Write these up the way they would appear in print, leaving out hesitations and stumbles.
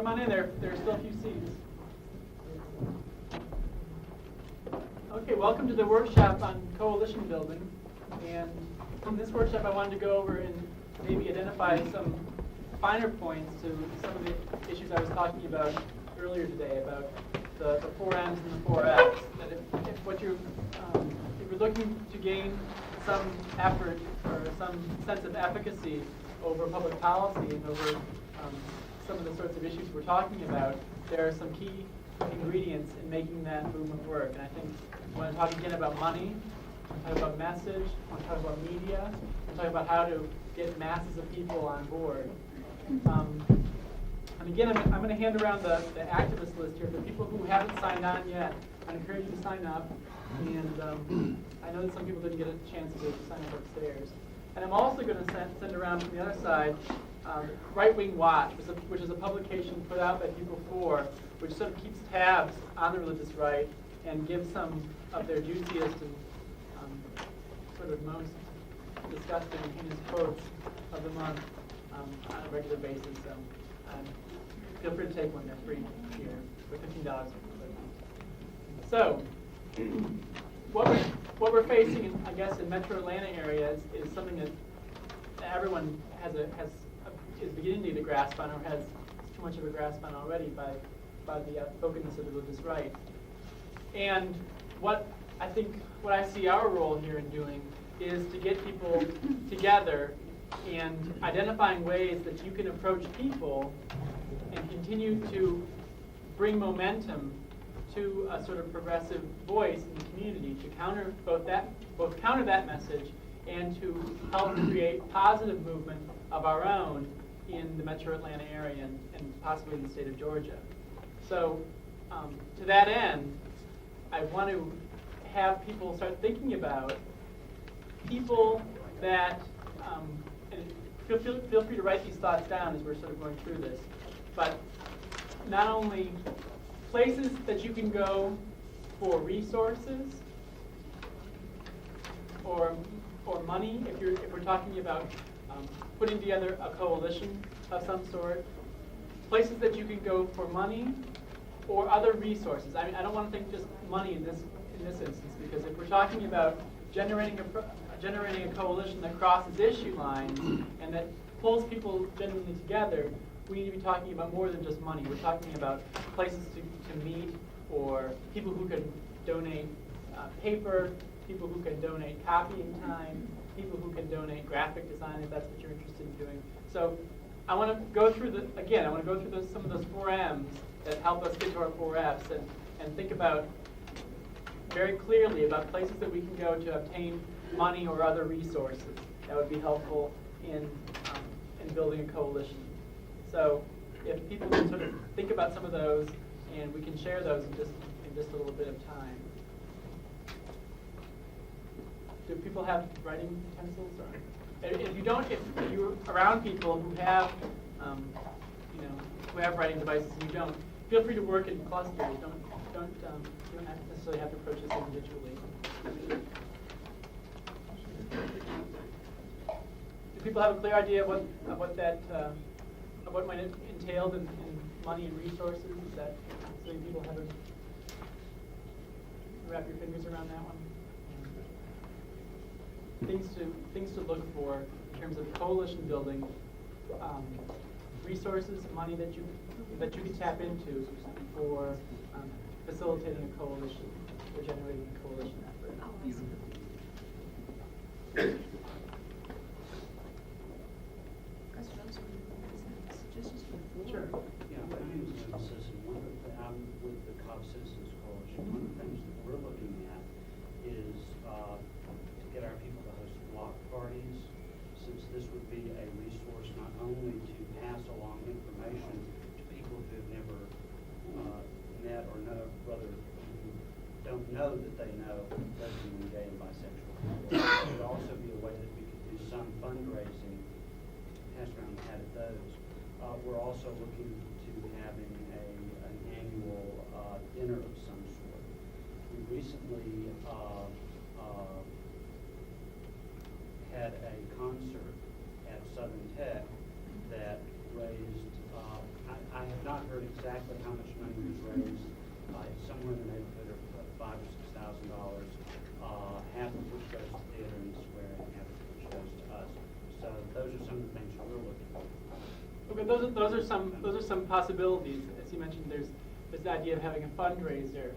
Come on in, there are still a few seats. Okay, welcome to the workshop on coalition building. And in this workshop I wanted to go over and maybe identify some finer points to some of the issues I was talking about earlier today, about the 4 M's and the 4 F's. That if you're looking to gain some effort or some sense of efficacy over public policy and over some of the sorts of issues we're talking about, there are some key ingredients in making that movement work. And I think I want to talk again about money, I want to talk about message, I want to talk about media, I want to talk about how to get masses of people on board. And again, I'm going to hand around the activist list here for people who haven't signed on yet. I encourage you to sign up. And I know that some people didn't get a chance to sign up upstairs. And I'm also going to send around from the other side Right Wing Watch, which is a publication put out by People 4, which sort of keeps tabs on the religious right and gives some of their juiciest and sort of most disgusting and heinous quotes of the month on a regular basis. Feel free to take one. They're free here for $15. So, what we're facing, I guess, in Metro Atlanta area is something that everyone is beginning to get a grasp on, or has too much of a grasp on already by the outspokenness of the religious right. And what I see our role here in doing is to get people together and identifying ways that you can approach people and continue to bring momentum to a sort of progressive voice in the community to counter counter that message and to help create positive movement of our own in the Metro Atlanta area and possibly in the state of Georgia. So to that end, I want to have people start thinking about people that, and feel free to write these thoughts down as we're sort of going through this, but not only places that you can go for resources or money, if we're talking about putting together a coalition of some sort, places that you can go for money or other resources. I mean, I don't want to think just money in this instance, because if we're talking about generating a coalition that crosses issue lines and that pulls people genuinely together, we need to be talking about more than just money. We're talking about places to meet, or people who can donate paper, people who can donate copying time, people who can donate graphic design if that's what you're interested in doing. So I want to go through some of those 4 M's that help us get to our 4 F's and think about very clearly about places that we can go to obtain money or other resources that would be helpful in building a coalition. So if people can sort of think about some of those, and we can share those in just a little bit of time. Do people have writing utensils? Or if you don't, if you're around people who have, who have writing devices and you don't, feel free to work in clusters. You don't necessarily have to approach this individually. Do people have a clear idea of what might entail in money and resources? Is that so people have wrap your fingers around that one? Things to look for in terms of coalition building, resources, money that you can tap into for facilitating a coalition or generating a coalition effort. Sure. Yeah, my name is Moses, and I'm with the Cobb Citizens Coalition. One of the things that we're looking at is to get our people to host block parties, since this would be a resource not only to pass along information to people who have never met or know, rather who don't know that they know lesbian, gay, and bisexual people. It would also be a way that we could do some fundraising, pass around the hat of those. We're also looking to having an annual dinner of some sort. We recently had a concert at Southern Tech that raised, I have not heard But those are some possibilities. As you mentioned, there's the idea of having a fundraiser.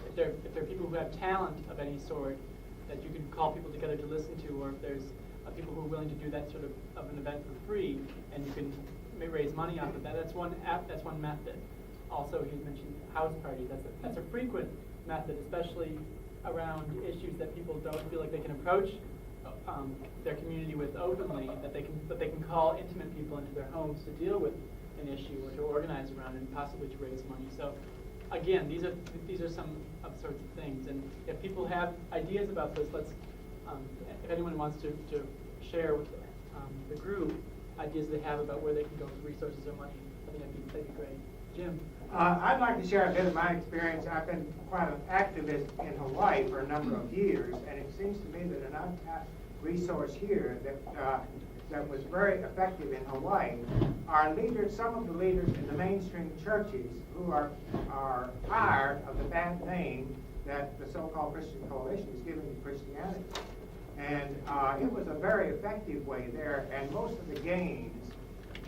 If there are people who have talent of any sort that you can call people together to listen to, or if there's people who are willing to do that sort of an event for free, and you can raise money off of that. That's one method. Also, he mentioned house parties. That's a frequent method, especially around issues that people don't feel like they can approach their community with openly. That they can call intimate people into their homes to deal with an issue or to organize around and possibly to raise money. So, again, these are some of sorts of things. And if people have ideas about this, if anyone wants to share with the group ideas they have about where they can go for resources or money, I think that'd be great. Jim? I'd like to share a bit of my experience. I've been quite an activist in Hawaii for a number of years, and it seems to me that an untapped resource here that was very effective in Hawaii are leaders, some of the leaders in the mainstream churches who are tired of the bad name that the so-called Christian Coalition is giving to Christianity. And it was a very effective way there, and most of the gains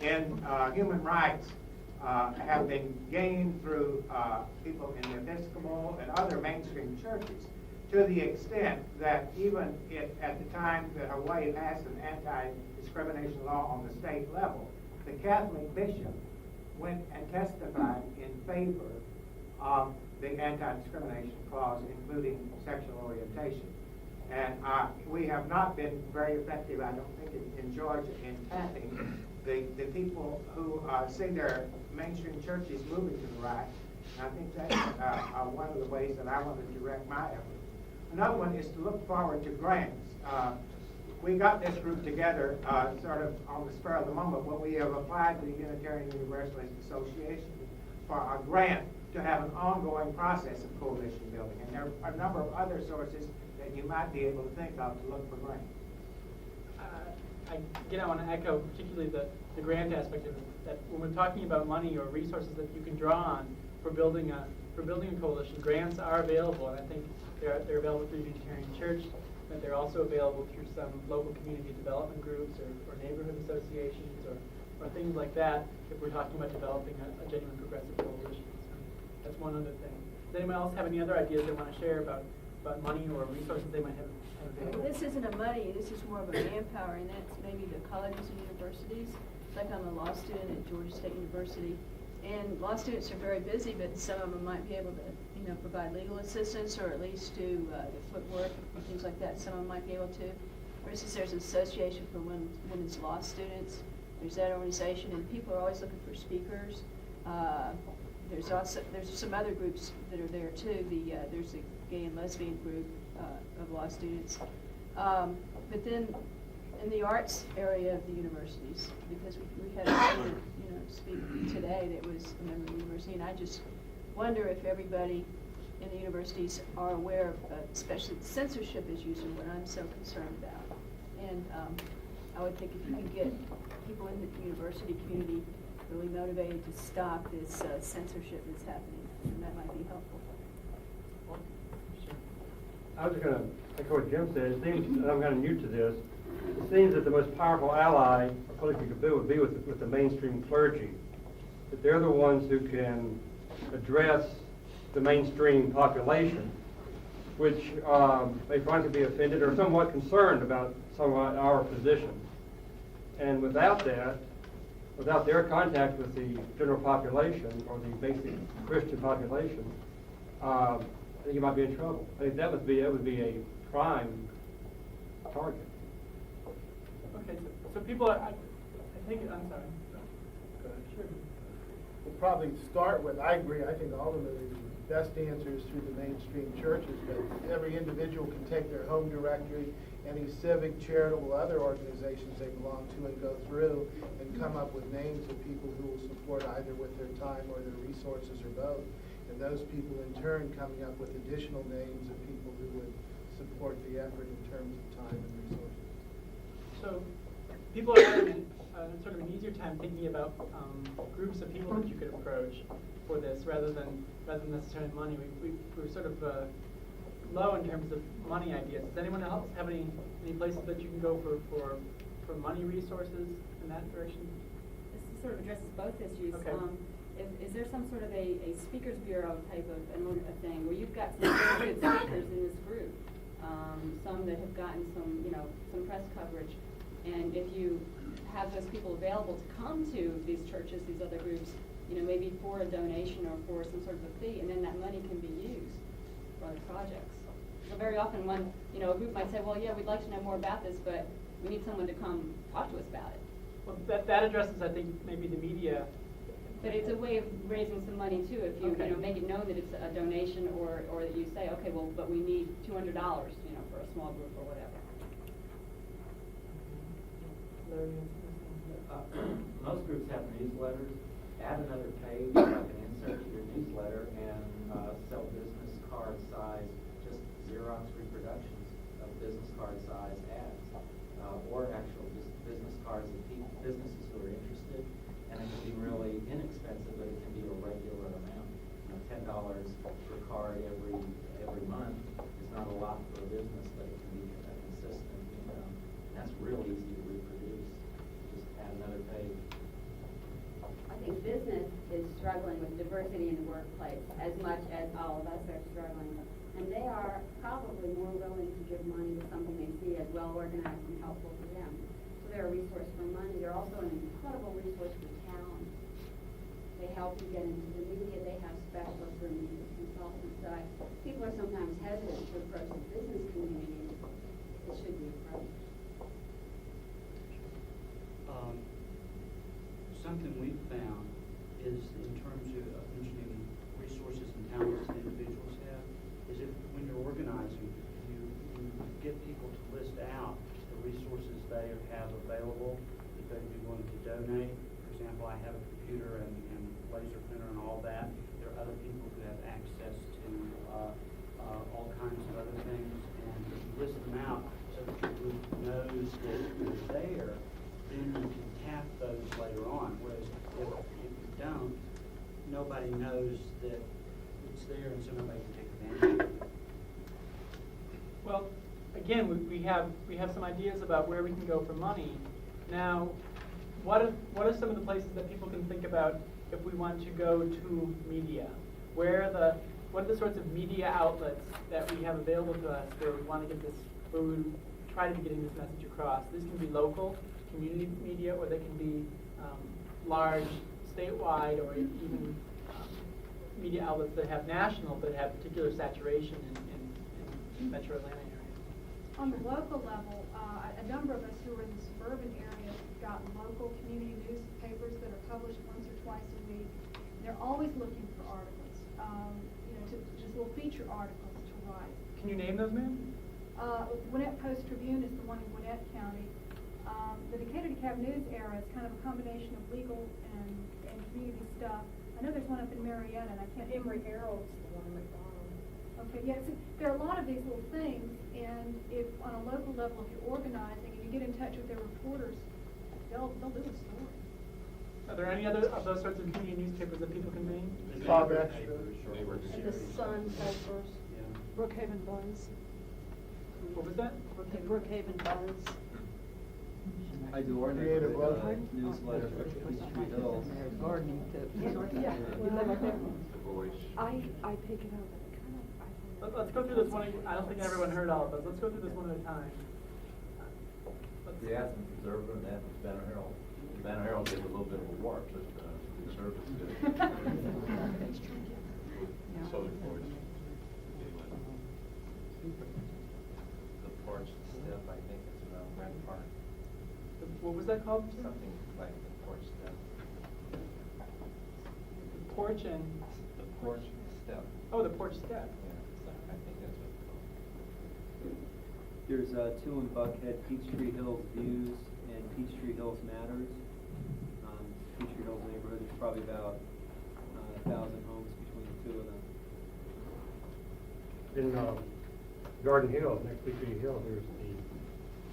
in human rights have been gained through people in the Episcopal and other mainstream churches, to the extent that even at the time that Hawaii passed an anti-discrimination law on the state level, the Catholic bishop went and testified in favor of the anti-discrimination clause, including sexual orientation. And we have not been very effective, I don't think, in Georgia in tapping the people who see their mainstream churches moving to the right. And I think that's one of the ways that I want to direct my efforts. Another one is to look forward to grants. We got this group together sort of on the spur of the moment, but we have applied to the Unitarian Universalist Association for a grant to have an ongoing process of coalition building. And there are a number of other sources that you might be able to think of to look for grants. I want to echo particularly the grant aspect of it, that when we're talking about money or resources that you can draw on for building a coalition, grants are available, and I think they're available through the Unitarian Church, but they're also available through some local community development groups or neighborhood associations or things like that if we're talking about developing a genuine progressive coalition. So that's one other thing. Does anyone else have any other ideas they want to share about money or resources they might have available? This isn't a money, this is more of a manpower, and that's maybe the colleges and universities. Like I'm a law student at Georgia State University, and law students are very busy, but some of them might be able to, provide legal assistance or at least do the footwork and things like that. Some of them might be able to. For instance, there's an association for women's law students. There's that organization, and people are always looking for speakers. There's some other groups that are there too. There's a gay and lesbian group of law students. But then in the arts area of the universities, because we had a student, speak today that was a member of the university, and I just wonder if everybody in the universities are aware of, especially the censorship is usually what I'm so concerned about. And I would think if you could get people in the university community really motivated to stop this censorship that's happening, and that might be helpful. I was just going to echo what Jim said. It seems, and I'm kind of new to this, it seems that the most powerful ally a political could build would be with the mainstream clergy. That they're the ones who can address the mainstream population, which may frankly be offended or somewhat concerned about some of our positions. And without that, without their contact with the general population or the basic Christian population, I think you might be in trouble. I think that would be a prime target. Okay, so people are, I think, I'm sorry. Go ahead. Sure. We'll probably start with, I agree, I think ultimately the best answer is through the mainstream churches, but every individual can take their home directory, any civic, charitable, other organizations they belong to, and go through and come up with names of people who will support either with their time or their resources or both. And those people in turn coming up with additional names of people who would support the effort in terms of time and resources. So people are having sort of an easier time thinking about groups of people that you could approach for this rather than necessarily money. We're sort of low in terms of money ideas. Does anyone else have any places that you can go for money resources in that direction? This is sort of addresses both issues. Okay. Is there some sort of a speakers bureau type of a thing where you've got some very good speakers in this group, some that have gotten some press coverage, and if you have those people available to come to these churches, these other groups, maybe for a donation or for some sort of a fee, and then that money can be used for other projects. So very often a group might say, well, yeah, we'd like to know more about this, but we need someone to come talk to us about it. Well, that addresses, I think, maybe the media. But it's a way of raising some money too, if you, Okay. Make it known that it's a donation, or that you say, okay, well, but we need $200, for a small group or whatever. Most groups have newsletters. Add another page, like an insert to your newsletter, and sell business card size, just Xerox reproductions of business card size ads, or actual just business cards of businesses who are interested. And it can be really inexpensive, but it can be a regular amount. $10 per card every month is not a lot for a business, but it can be a consistent income. And that's real easy to reproduce. Just add another page. I think business is struggling with diversity in the workplace as much as all of us are struggling. And they are probably more willing to give money to something they see as well organized and helpful to them. So they're a resource for money. They're also an incredible resource for talent. They help you get into the media. They have specialists or media consultants. So people are sometimes hesitant to approach the business community. It should be approached. Something we've found is in terms of mentioning resources and talents that individuals have, is if when you're organizing, you get people to list out the resources they have available that they'd be willing to donate. For example, I have a computer and laser printer and all that. There are other people who have access to all kinds of other things, and if you list them out so that your group knows that they're there, then you can tap those later on. Whereas if you don't, nobody knows that it's there, and so nobody can take advantage of it. Well, again, we have some ideas about where we can go for money. Now, what are some of the places that people can think about if we want to go to media? What are the sorts of media outlets that we have available to us where we want to get this, where we try to be getting this message across? This can be local, community media, or they can be large, statewide, or even media outlets that have national, but have particular saturation in Metro Atlanta area. On the local level, a number of us who are in the suburban areas have gotten local community newspapers that are published once or twice a week. They're always looking for articles, just little feature articles to write. Can you name those, ma'am? Gwinnett Post Tribune is the one in Gwinnett County. The Decatur DeKalb News Era is kind of a combination of legal and community stuff. I know there's one up in Marietta, and I can't. Emory Herald's the one in McDonald. Okay, yeah, so there are a lot of these little things, and if on a local level, if you're organizing and you get in touch with their reporters, they'll do a story. Are there any other of those sorts of community newspapers that people can name? Bob Extra. And the Sun papers, Brookhaven Buzz, What was that? the Brookhaven Buzz. I do our Creative neighborhood Love. newsletter for Peachtree Hills. Gardening tips. Yeah. You live up there? I pick it up, and kind of, Let's go through this one. I don't think everyone heard all of those. Let's go through this one at a time. The Athens Observer and the Athens Banner Herald. The Banner Herald gets a little bit of a warp, but the Observer is good. Southern Voice. The Porch Step, I think it's around Grand Park. What was that called? Something like the Porch Step. The porch and. The Porch Step. Oh, the porch step. Yeah, I think that's what it's called. There's two in Buckhead, Peachtree Hills Views and Peachtree Hills Matters. Peachtree Hills neighborhood, there's probably about 1,000 homes between the two of them. In Garden Hill, next to Peachtree Hill, there's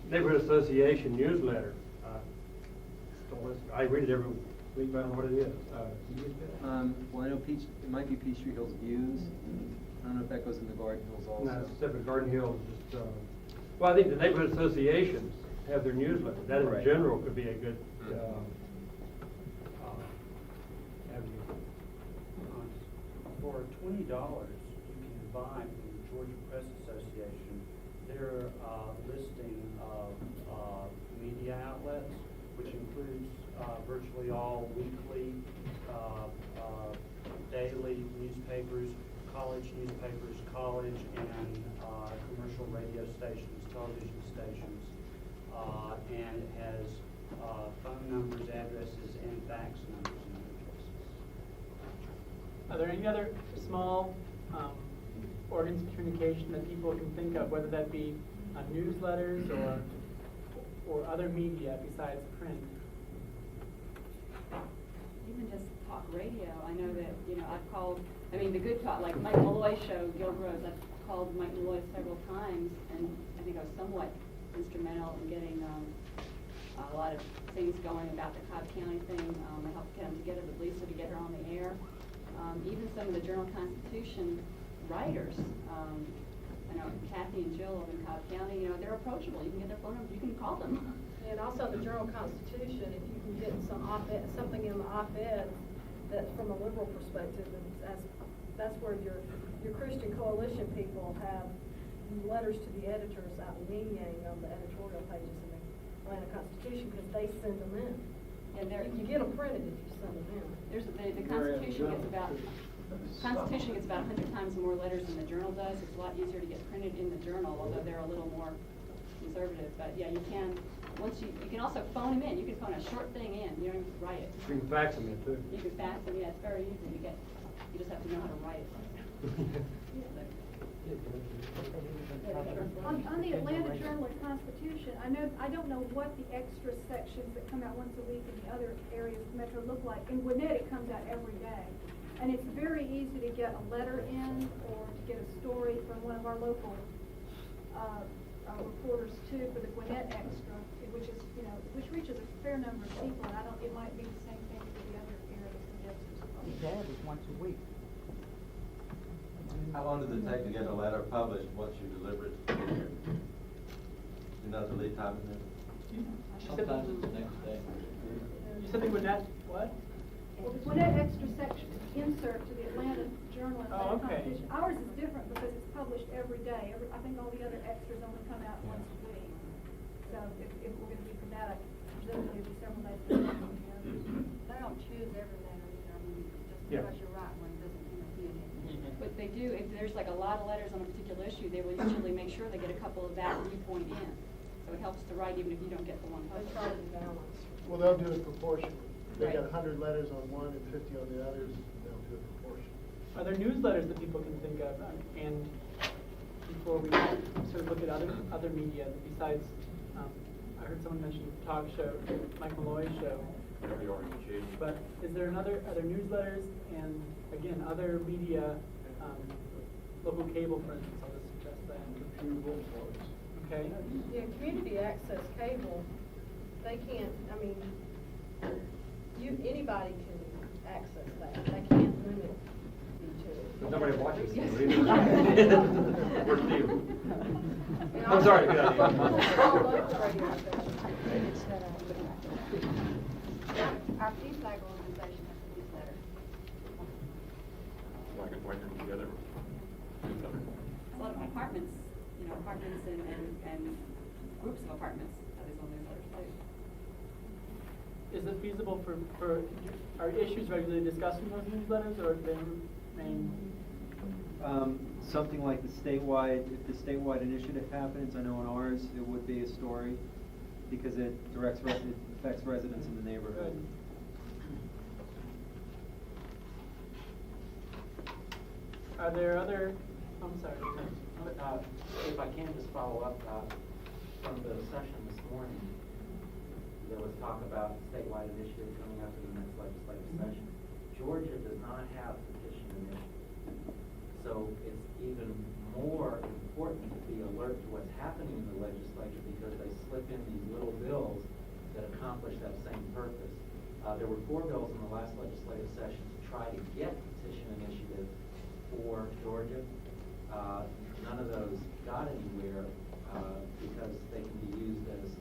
the Neighborhood Association newsletter. I read it every week, I don't know what it is. Well, I know it might be Peachtree Hills Views. I don't know if that goes in the Garden Hills also. No, it's separate. Garden Hill is just, well, I think the neighborhood associations have their newsletter. That in Right. general could be a good For $20, you can buy from the Georgia Press Association their listing of media outlets, which includes virtually all weekly, daily newspapers, college newspapers, college and commercial radio stations, television stations, and it has phone numbers, addresses, and fax numbers and addresses. Are there any other small organs of communication that people can think of, whether that be newsletters or other media besides print? Even just talk radio. I know that, I've called, the good talk, like Mike Malloy's show, Gilgrove's, I've called Mike Malloy several times, and I think I was somewhat instrumental in getting a lot of things going about the Cobb County thing. I helped get them together with Lisa to get her on the air. Even some of the Journal-Constitution writers, I know Kathy and Jill in Cobb County, they're approachable. You can get their phone numbers, you can call them. And also the Journal-Constitution, if you can get something in the op-ed that from a liberal perspective, that's where your Christian Coalition people have letters to the editors out in Yin Yang on the editorial pages in the Atlanta Constitution, because they send them in. And you get them printed if you send them in. The Constitution gets about 100 times more letters than the Journal does. It's a lot easier to get printed in the Journal, although they're a little more conservative. But yeah, you can also phone them in. You can phone a short thing in. You don't even have to write it. You can fax them in too. You can fax them. Yeah, it's very easy to get. You just have to know how to write it. On the Atlanta Journal-Constitution, I don't know what the extra sections that come out once a week in the other areas of Metro look like. In Gwinnett, it comes out every day. And it's very easy to get a letter in or to get a story from one of our local reporters too for the Gwinnett Extra, which is, which reaches a fair number of people. And it might be the same thing for the other areas. That is once a week. How long does it take to get a letter published once you deliver it to the reader? You know the lead time in it? Sometimes it's the next day. You said the Gwinnett, what? Well, the Gwinnett Extra section insert to the Atlanta Journal and Oh, okay. Constitution. Ours is different because it's published every day. I think all the other extras only come out once a week. So if we're going to be from that, I presume it'll be several days later than the others. They don't choose every letter either. Just Yeah. because you're right one doesn't mean it. But they do, if there's like a lot of letters on a particular issue, they will usually make sure they get a couple of that viewpoint in. So it helps to write even if you don't get the one They published. try to balance. Well, they'll do it proportionally. They Right. got 100 letters on one and 50 on the others, they'll do it proportionally. Are there newsletters that people can think of? And before we sort of look at other media besides, I heard someone mention talk show, Mike Malloy's show. Every organization. But is there other newsletters and again other media, local cable, for instance? I'll just suggest that. Computer boards. Okay. Yeah, community access cable, they can't, anybody can access that. They can't limit you to it. But nobody watches Yes. it. We're Steve. I'm sorry. Good idea. All local radio stations. Our Peace Flag organization has a newsletter. Like it working together. A lot of apartments, apartments and groups of apartments have these on newsletters too. Is it feasible are issues regularly discussed in those newsletters, or do they remain? Something like if the statewide initiative happens, I know in ours, it would be a story because it affects residents in the neighborhood. Good. Are there other, I'm sorry. If I can just follow up, from the session this morning, there was talk about statewide initiative coming up in the next legislative session. Georgia does not have petition initiative. So it's even more important to be alert to what's happening in the legislature because they slip in these little bills that accomplish that same purpose. There were 4 bills in the last legislative session to try to get petition initiative for Georgia. None of those got anywhere because they can be used as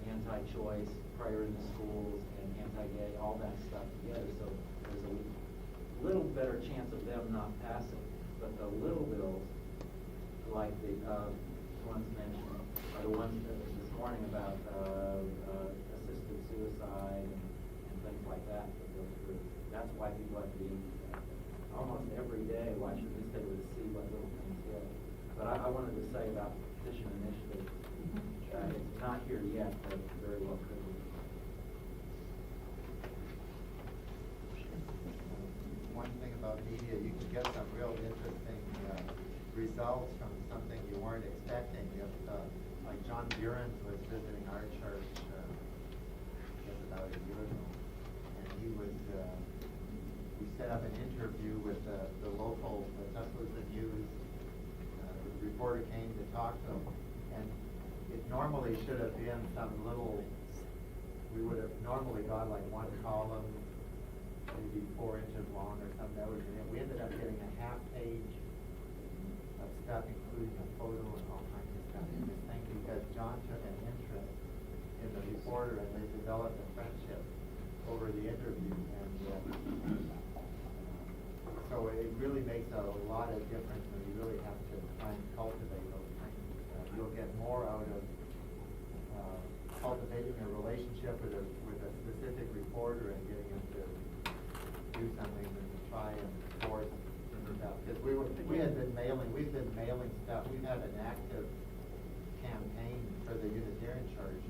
anti-choice, prayer in the schools, and anti-gay, all that stuff together. So there's a little better chance of them not passing. But the little bills, like the ones mentioned, are the ones that this morning about assisted suicide and things like that go through. That's why people have to be almost every day watching the newspaper to see what little things hit. But I wanted to say about petition initiative, it's not here yet, but very well could be. One thing about media, you can get some real interesting results from something you weren't expecting. If, like John Buren was visiting our church just about a year ago, and he was, we set up an interview with the local Tuscaloosa News. The reporter came to talk to him, and it normally should have been some little, we would have normally got like one column, maybe 4 inches long or something. That was it. We ended up getting a half page of stuff, including a photo and all kinds of stuff in this thing, because John took an interest in the reporter and they developed a friendship over the interview. And so it really makes a lot of difference, and you really have to try and cultivate those things. You'll get more out of cultivating a relationship with a specific reporter and getting him to do something than to try and force stuff. Because we've been mailing stuff. We've had an active campaign for the Unitarian Church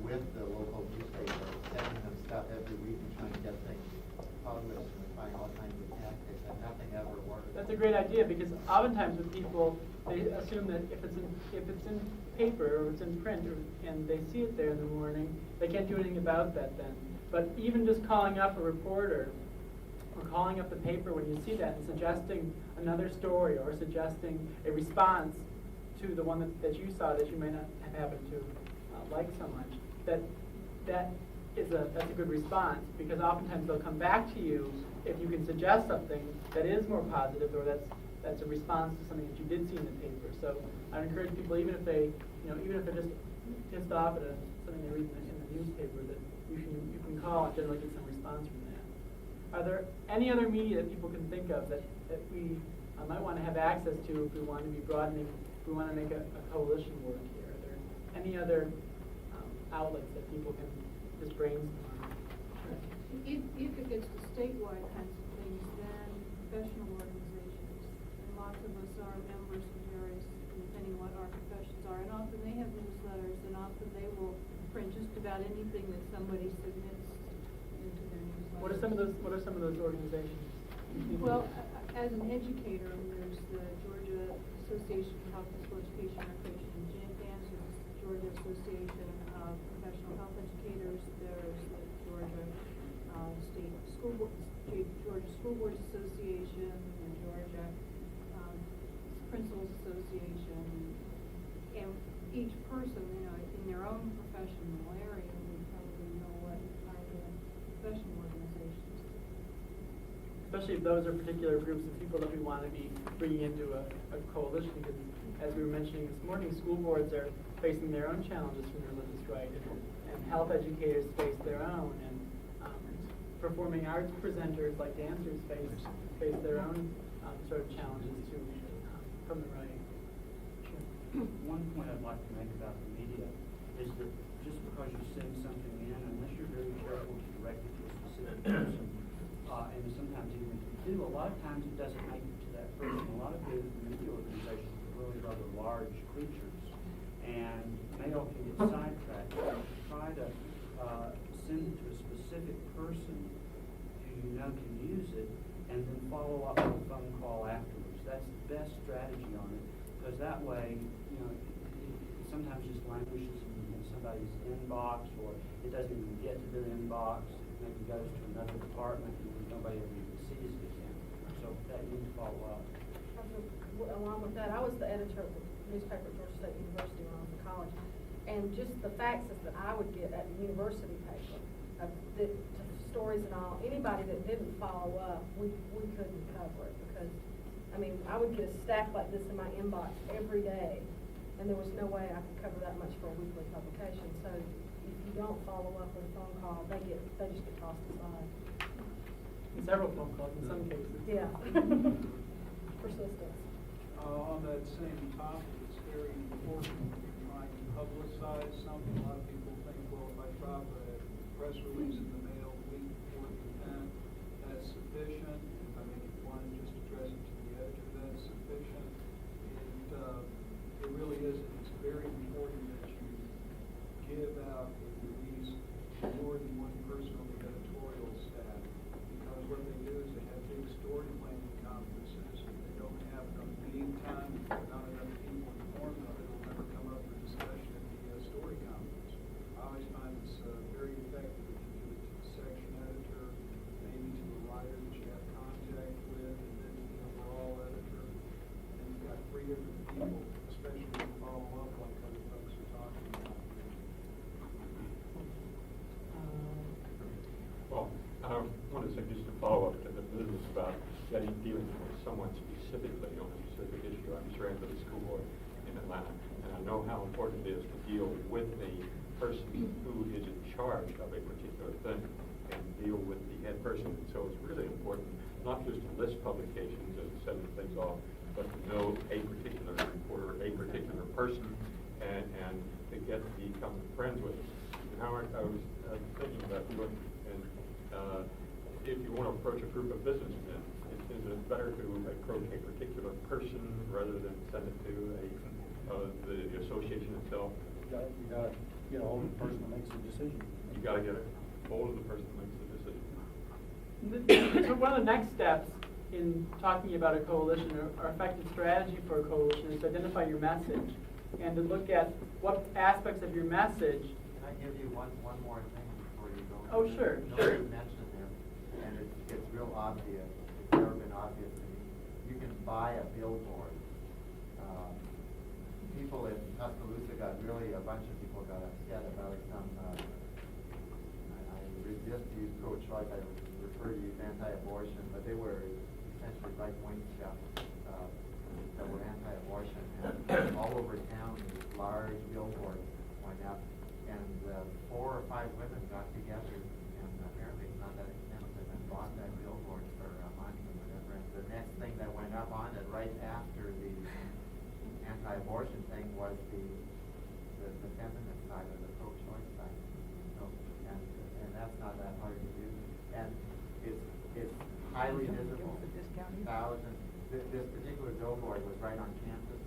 with the local newspaper, sending them stuff every week and trying to get things published and trying all kinds of tactics, and nothing ever works. That's a great idea, because oftentimes with people, they assume that if it's in paper or it's in print and they see it there in the morning, they can't do anything about that then. But even just calling up a reporter or calling up the paper when you see that and suggesting another story or suggesting a response to the one that you saw that you may not have happened to like so much, that's a good response, because oftentimes they'll come back to you if you can suggest something that is more positive, or that's a response to something that you did see in the paper. So I encourage people, even if they're just pissed off at something they read in the newspaper, that you can call and generally get some response from that. Are there any other media that people can think of that we might want to have access to if we want to be broadening, if we want to make a coalition work here? Are there any other outlets that people can just brainstorm? If it gets to statewide kinds of things, then professional organizations, and lots of us are members of various, depending what our professions are, and often they have newsletters, and often they will print just about anything that somebody submits into their newsletter. What are some of those organizations? Well, as an educator, there's the Georgia Association for Health, Physical Education, Recreation, and Dancers, Georgia Association of Professional Health Educators, there's the Georgia State School Board, Georgia School Boards Association, the Georgia Principals Association, and each person, in their own professional area would probably know what are the professional organizations. Especially if those are particular groups of people that we want to be bringing into a coalition, because as we were mentioning this morning, school boards are facing their own challenges from religious right, and health educators face their own, and performing arts presenters like dancers face their own sort of challenges too from the right. Sure. One point I'd like to make about the media is that just because you send something in, unless you're very careful to direct it to a specific person, and sometimes even if you do, a lot of times it doesn't make it to that person. A lot of the media organizations are really rather large creatures, and mail can get sidetracked. Try to send it to a specific person who you know can use it, and then follow up with a phone call afterwards. That's the best strategy on it, because that way, it sometimes just languishes in somebody's inbox, or it doesn't even get to their inbox. It maybe goes to another department, and nobody ever even sees it again. So that needs to follow up. Along with that, I was the editor of the newspaper at Georgia State University when I was in college, and just the faxes that I would get at the university paper, the stories and all, anybody that didn't follow up, we couldn't cover it, because, I would get a stack like this in my inbox every day, and there was no way I could cover that much for a weekly publication. So if you don't follow up with a phone call, they just get tossed aside. and several phone calls in some cases. Yeah. Persistence. On that same topic, it's very important when you're trying to publicize something. A lot of people think, well, if I drop a press release in the mail a week before the event, that's sufficient. If I make it one, just address it to the editor, that's sufficient. It really isn't. It's very important that you give out a release to more than one person on the editorial staff, because what they do is they have big story planning conferences, and they don't have enough meeting time, not enough people informed of it, it'll never come up for discussion at the story conference. I always find it's very effective if you give it to the section editor, maybe to the writer that you have contact with, and then to the overall editor. And you've got 3 different people, especially if you follow up like other folks are talking about. Well, I want to say just to follow up to the business about dealing with someone specifically on a specific issue. I just ran for the school board in Atlanta, and I know how important it is to deal with a person who is in charge of a particular thing and deal with the head person. And so it's really important not just to list publications and send things off, but to know a particular reporter, a particular person, and to get to become friends with them. And how I was thinking about doing, and if you want to approach a group of businessmen, is it better to approach a particular person rather than send it to the association itself? You got to get a hold of the person that makes the decision. You got to get a hold of the person that makes the decision. So one of the next steps in talking about a coalition or effective strategy for a coalition is to identify your message and to look at what aspects of your message. Can I give you one more thing before you go? Oh, sure, sure. You mentioned there, and it's real obvious. It's never been obvious to me. You can buy a billboard. People in Tuscaloosa a bunch of people got upset about some, I resist to use pro-choice, I refer to use anti-abortion, but they were essentially right-wing stuff that were anti-abortion. And all over town, these large billboards went up, and 4 or 5 women got together, and apparently it's not that expensive, and bought that billboard for a month or whatever. And the next thing that went up on it right after the anti-abortion thing was the feminist side or the pro-choice side. So, and that's not that hard to do. And it's highly visible. Thousands. This particular billboard was right on campus.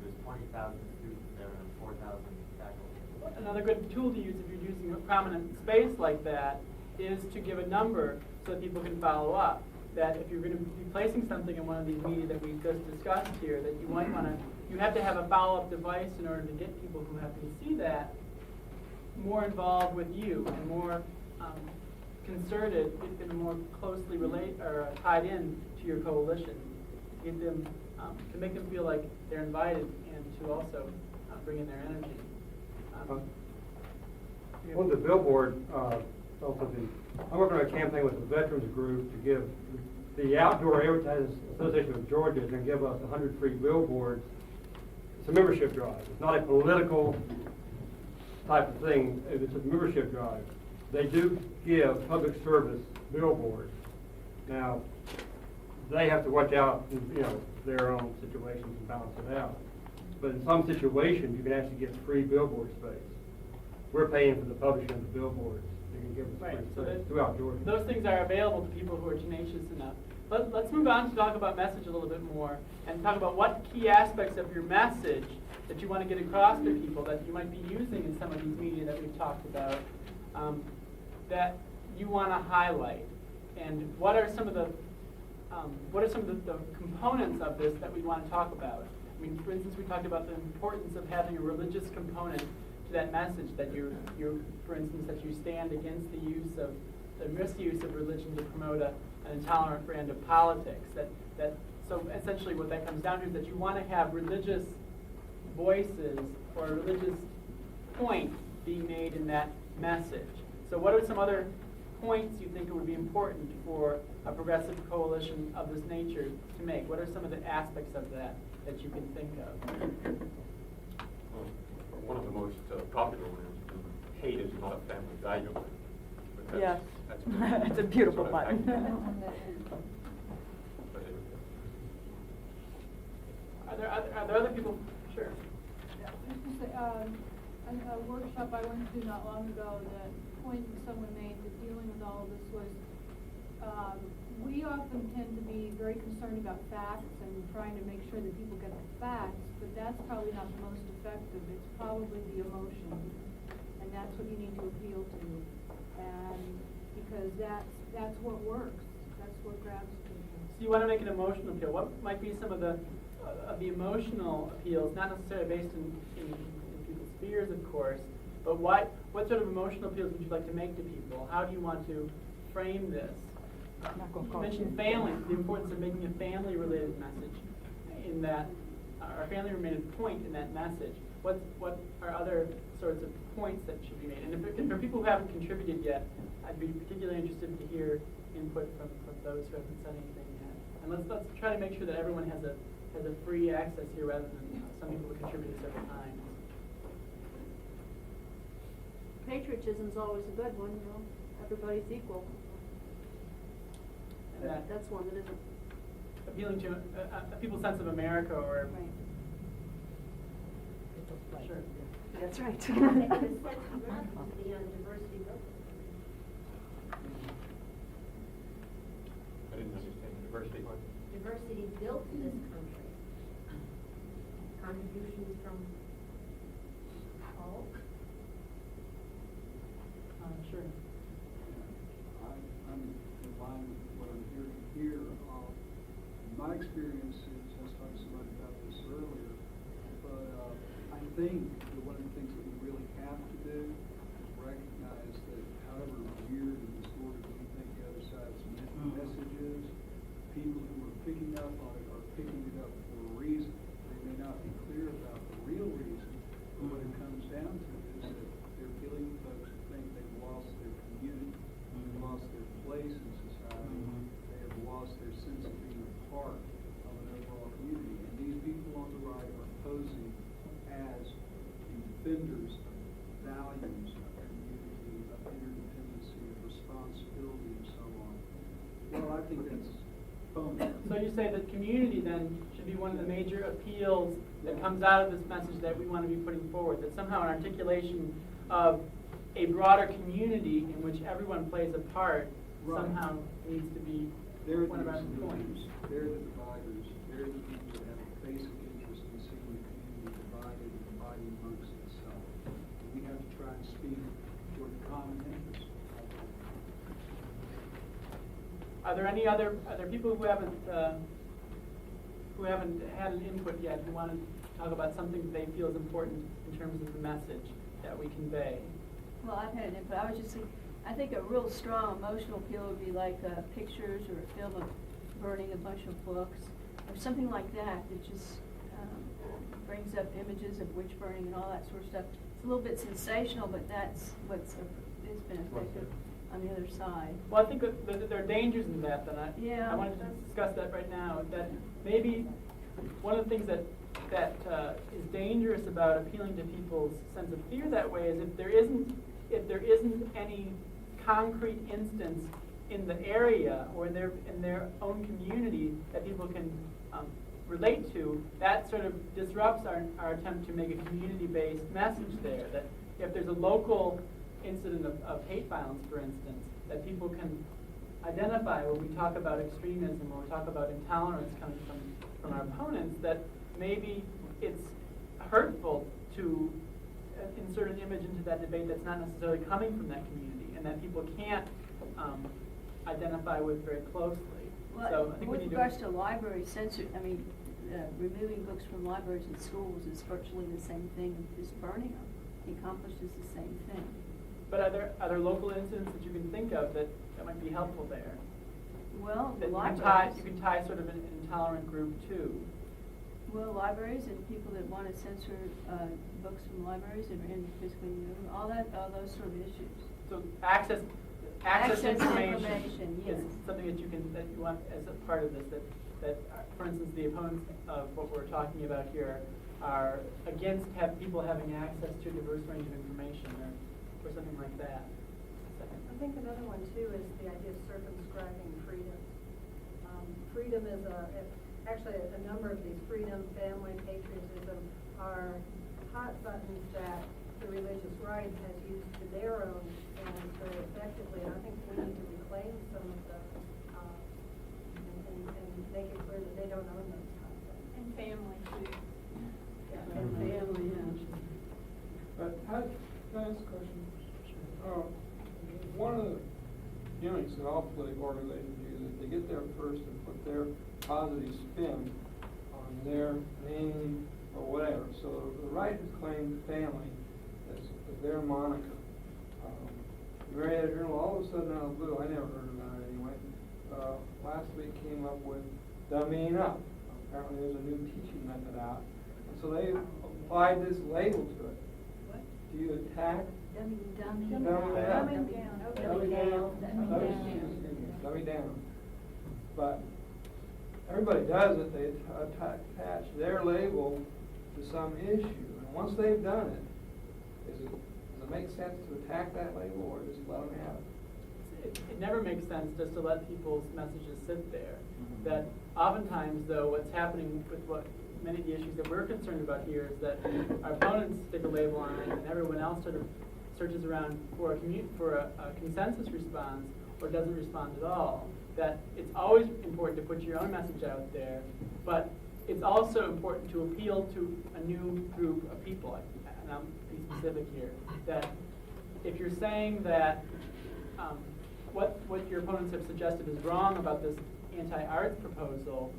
There's 20,000 students there and 4,000 faculty. Another good tool to use if you're using a prominent space like that is to give a number so that people can follow up. That if you're going to be placing something in one of these media that we've just discussed here, that you might want to, you have to have a follow-up device in order to get people who happen to see that more involved with you and more concerted, get them more closely tied in to your coalition, to get them to make them feel like they're invited and to also bring in their energy. On the billboard, I'm working on a campaign with the Veterans Group to give the Outdoor Advertising Association of Georgia is going to give us 100 free billboards. It's a membership drive. It's not a political type of thing. It's a membership drive. They do give public service billboards. Now, they have to watch out, their own situations and balance it out. But in some situations, you can actually get free billboard space. We're paying for the publishing of the billboards. They can give us Right, free so space that, throughout Georgia. those things are available to people who are tenacious enough. Let's move on to talk about message a little bit more and talk about what key aspects of your message that you want to get across to people that you might be using in some of these media that we've talked about that you want to highlight. And what are some of the components of this that we want to talk about? I mean, for instance, we talked about the importance of having a religious component to that message, that for instance, that you stand against the misuse of religion to promote an intolerant brand of politics. So essentially what that comes down to is that you want to have religious voices or a religious point being made in that message. So what are some other points you think it would be important for a progressive coalition of this nature to make? What are some of the aspects of that you can think of? Well, one of the most popular ones is hate is not a family value. But that's It's a beautiful button. Are there other people? Sure. Yeah, I was just say, a workshop I went to not long ago, the point someone made that dealing with all of this was, we often tend to be very concerned about facts and trying to make sure that people get the facts, but that's probably not the most effective. It's probably the emotion, and that's what you need to appeal to, and because that's what works. That's what grabs people. So you want to make an emotional appeal. What might be some of the emotional appeals, not necessarily based in people's fears, of course, but what sort of emotional appeals would you like to make to people? How do you want to frame this? You mentioned family, the importance of making a family-related message in that, or a family-related point in that message. What are other sorts of points that should be made? And for people who haven't contributed yet, I'd be particularly interested to hear input from those who haven't said anything yet. And let's try to make sure that everyone has a free access here rather than some people who contributed several times. Patriotism's always a good one, you know. Everybody's equal. And That's one that isn't. appealing to people's sense of America, or Right. sure. That's right. The sense of America is the diversity built. I didn't understand diversity what? Diversity built this country. Contributions from all. Sure. I'm in line with what I'm hearing here. My experience is, I was talking to somebody about this earlier, but I think that one of the things that we really have to do is recognize that however weird and distorted we think the other side's message is, people who are picking up on it are picking it up for a reason. They may not be clear about the real reason, but what it comes down to is that they're dealing with folks who think they've lost their community, they've lost their place in society, they have lost their sense of being a part of an overall community. And these people on the right are posing as the defenders of values of community, of interdependency, of responsibility, and so on. Well, I think that's phony. So you say that community then should be one of the major appeals that comes out of this message that we want to be putting forward, that somehow an articulation of a broader community in which everyone plays a part somehow needs to be one of our points. They're the dividers. They're the people that have a basic interest in seeing the community divided and dividing amongst itself. We have to try and speak toward the common interest. Are there people who haven't had an input yet, who want to talk about something that they feel is important in terms of the message that we convey? Well, I've had an input. I was just thinking, I think a real strong emotional appeal would be like pictures or a film of burning a bunch of books or something like that that just brings up images of witch burning and all that sort of stuff. It's a little bit sensational, but that's it's been effective on the other side. Well, I think that there are dangers in that, and I wanted to discuss that right now. That maybe one of the things that is dangerous about appealing to people's sense of fear that way is if there isn't any concrete instance in the area or in their own community that people can relate to, that sort of disrupts our attempt to make a community-based message there. That if there's a local incident of hate violence, for instance, that people can identify when we talk about extremism or we talk about intolerance coming from our opponents, that maybe it's hurtful to insert an image into that debate that's not necessarily coming from that community and that people can't identify with very closely. Well, so I think with regards to library removing books from libraries and schools is virtually the same thing as burning them. It accomplishes the same thing. But are there local incidents that you can think of that might be helpful there? Well, that libraries. you can tie sort of an intolerant group to. Well, libraries and people that want to censor books from libraries and physically remove them, all those sort of issues. So access to information yes. is something that you want as a part of this. That for instance, the opponents of what we're talking about here are against people having access to a diverse range of information or something like that. I think another one too is the idea of circumscribing freedom. Freedom is actually a number of these freedom, family, patriotism are hot buttons that the religious right has used to their own ends very effectively, and I think we need to reclaim some of those and make it clear that they don't own those concepts. And family too. Yeah, and family, yeah. But can I ask a question? One of the gimmicks that all political organizations use is they get there first and put their positive spin on their name or whatever. So the right has claimed family as their moniker. Marietta Journal, all of a sudden out of the blue, I never heard about it anyway, last week came up with dummying up. Apparently there's a new teaching method out. And so they applied this label to it. What? Do you attack? Dummy down. But everybody does it. They attach their label to some issue. And once they've done it, does it make sense to attack that label or just let them have it? It never makes sense just to let people's messages sit there. That oftentimes, though, what's happening with what many of the issues that we're concerned about here is that our opponents stick a label on it, and everyone else sort of searches around for a consensus response or doesn't respond at all. That it's always important to put your own message out there, but it's also important to appeal to a new group of people. And I'll be specific here. That if you're saying that what your opponents have suggested is wrong about this anti-arts proposal,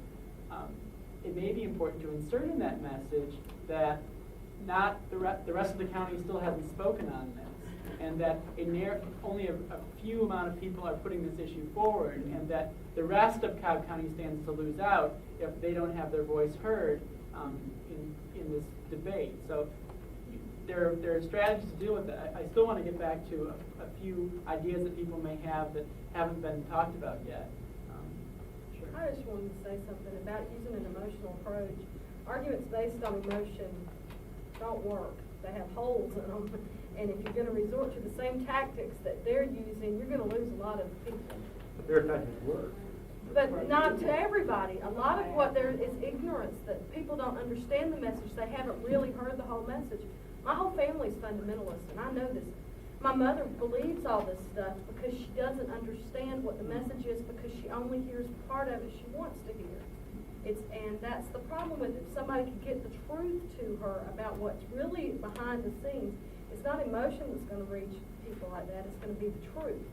it may be important to insert in that message that not the rest of the county still hasn't spoken on this, and that only a few amount of people are putting this issue forward, and that the rest of Cobb County stands to lose out if they don't have their voice heard in this debate. So there are strategies to deal with that. I still want to get back to a few ideas that people may have that haven't been talked about yet. I just wanted to say something about using an emotional approach. Arguments based on emotion don't work. They have holes in them. And if you're going to resort to the same tactics that they're using, you're going to lose a lot of people. But their tactics work. But not to everybody. A lot of what there is ignorance, that people don't understand the message. They haven't really heard the whole message. My whole family's fundamentalist, and I know this. My mother believes all this stuff because she doesn't understand what the message is, because she only hears part of it she wants to hear. And that's the problem with it. If somebody could get the truth to her about what's really behind the scenes, it's not emotion that's going to reach people like that. It's going to be the truth.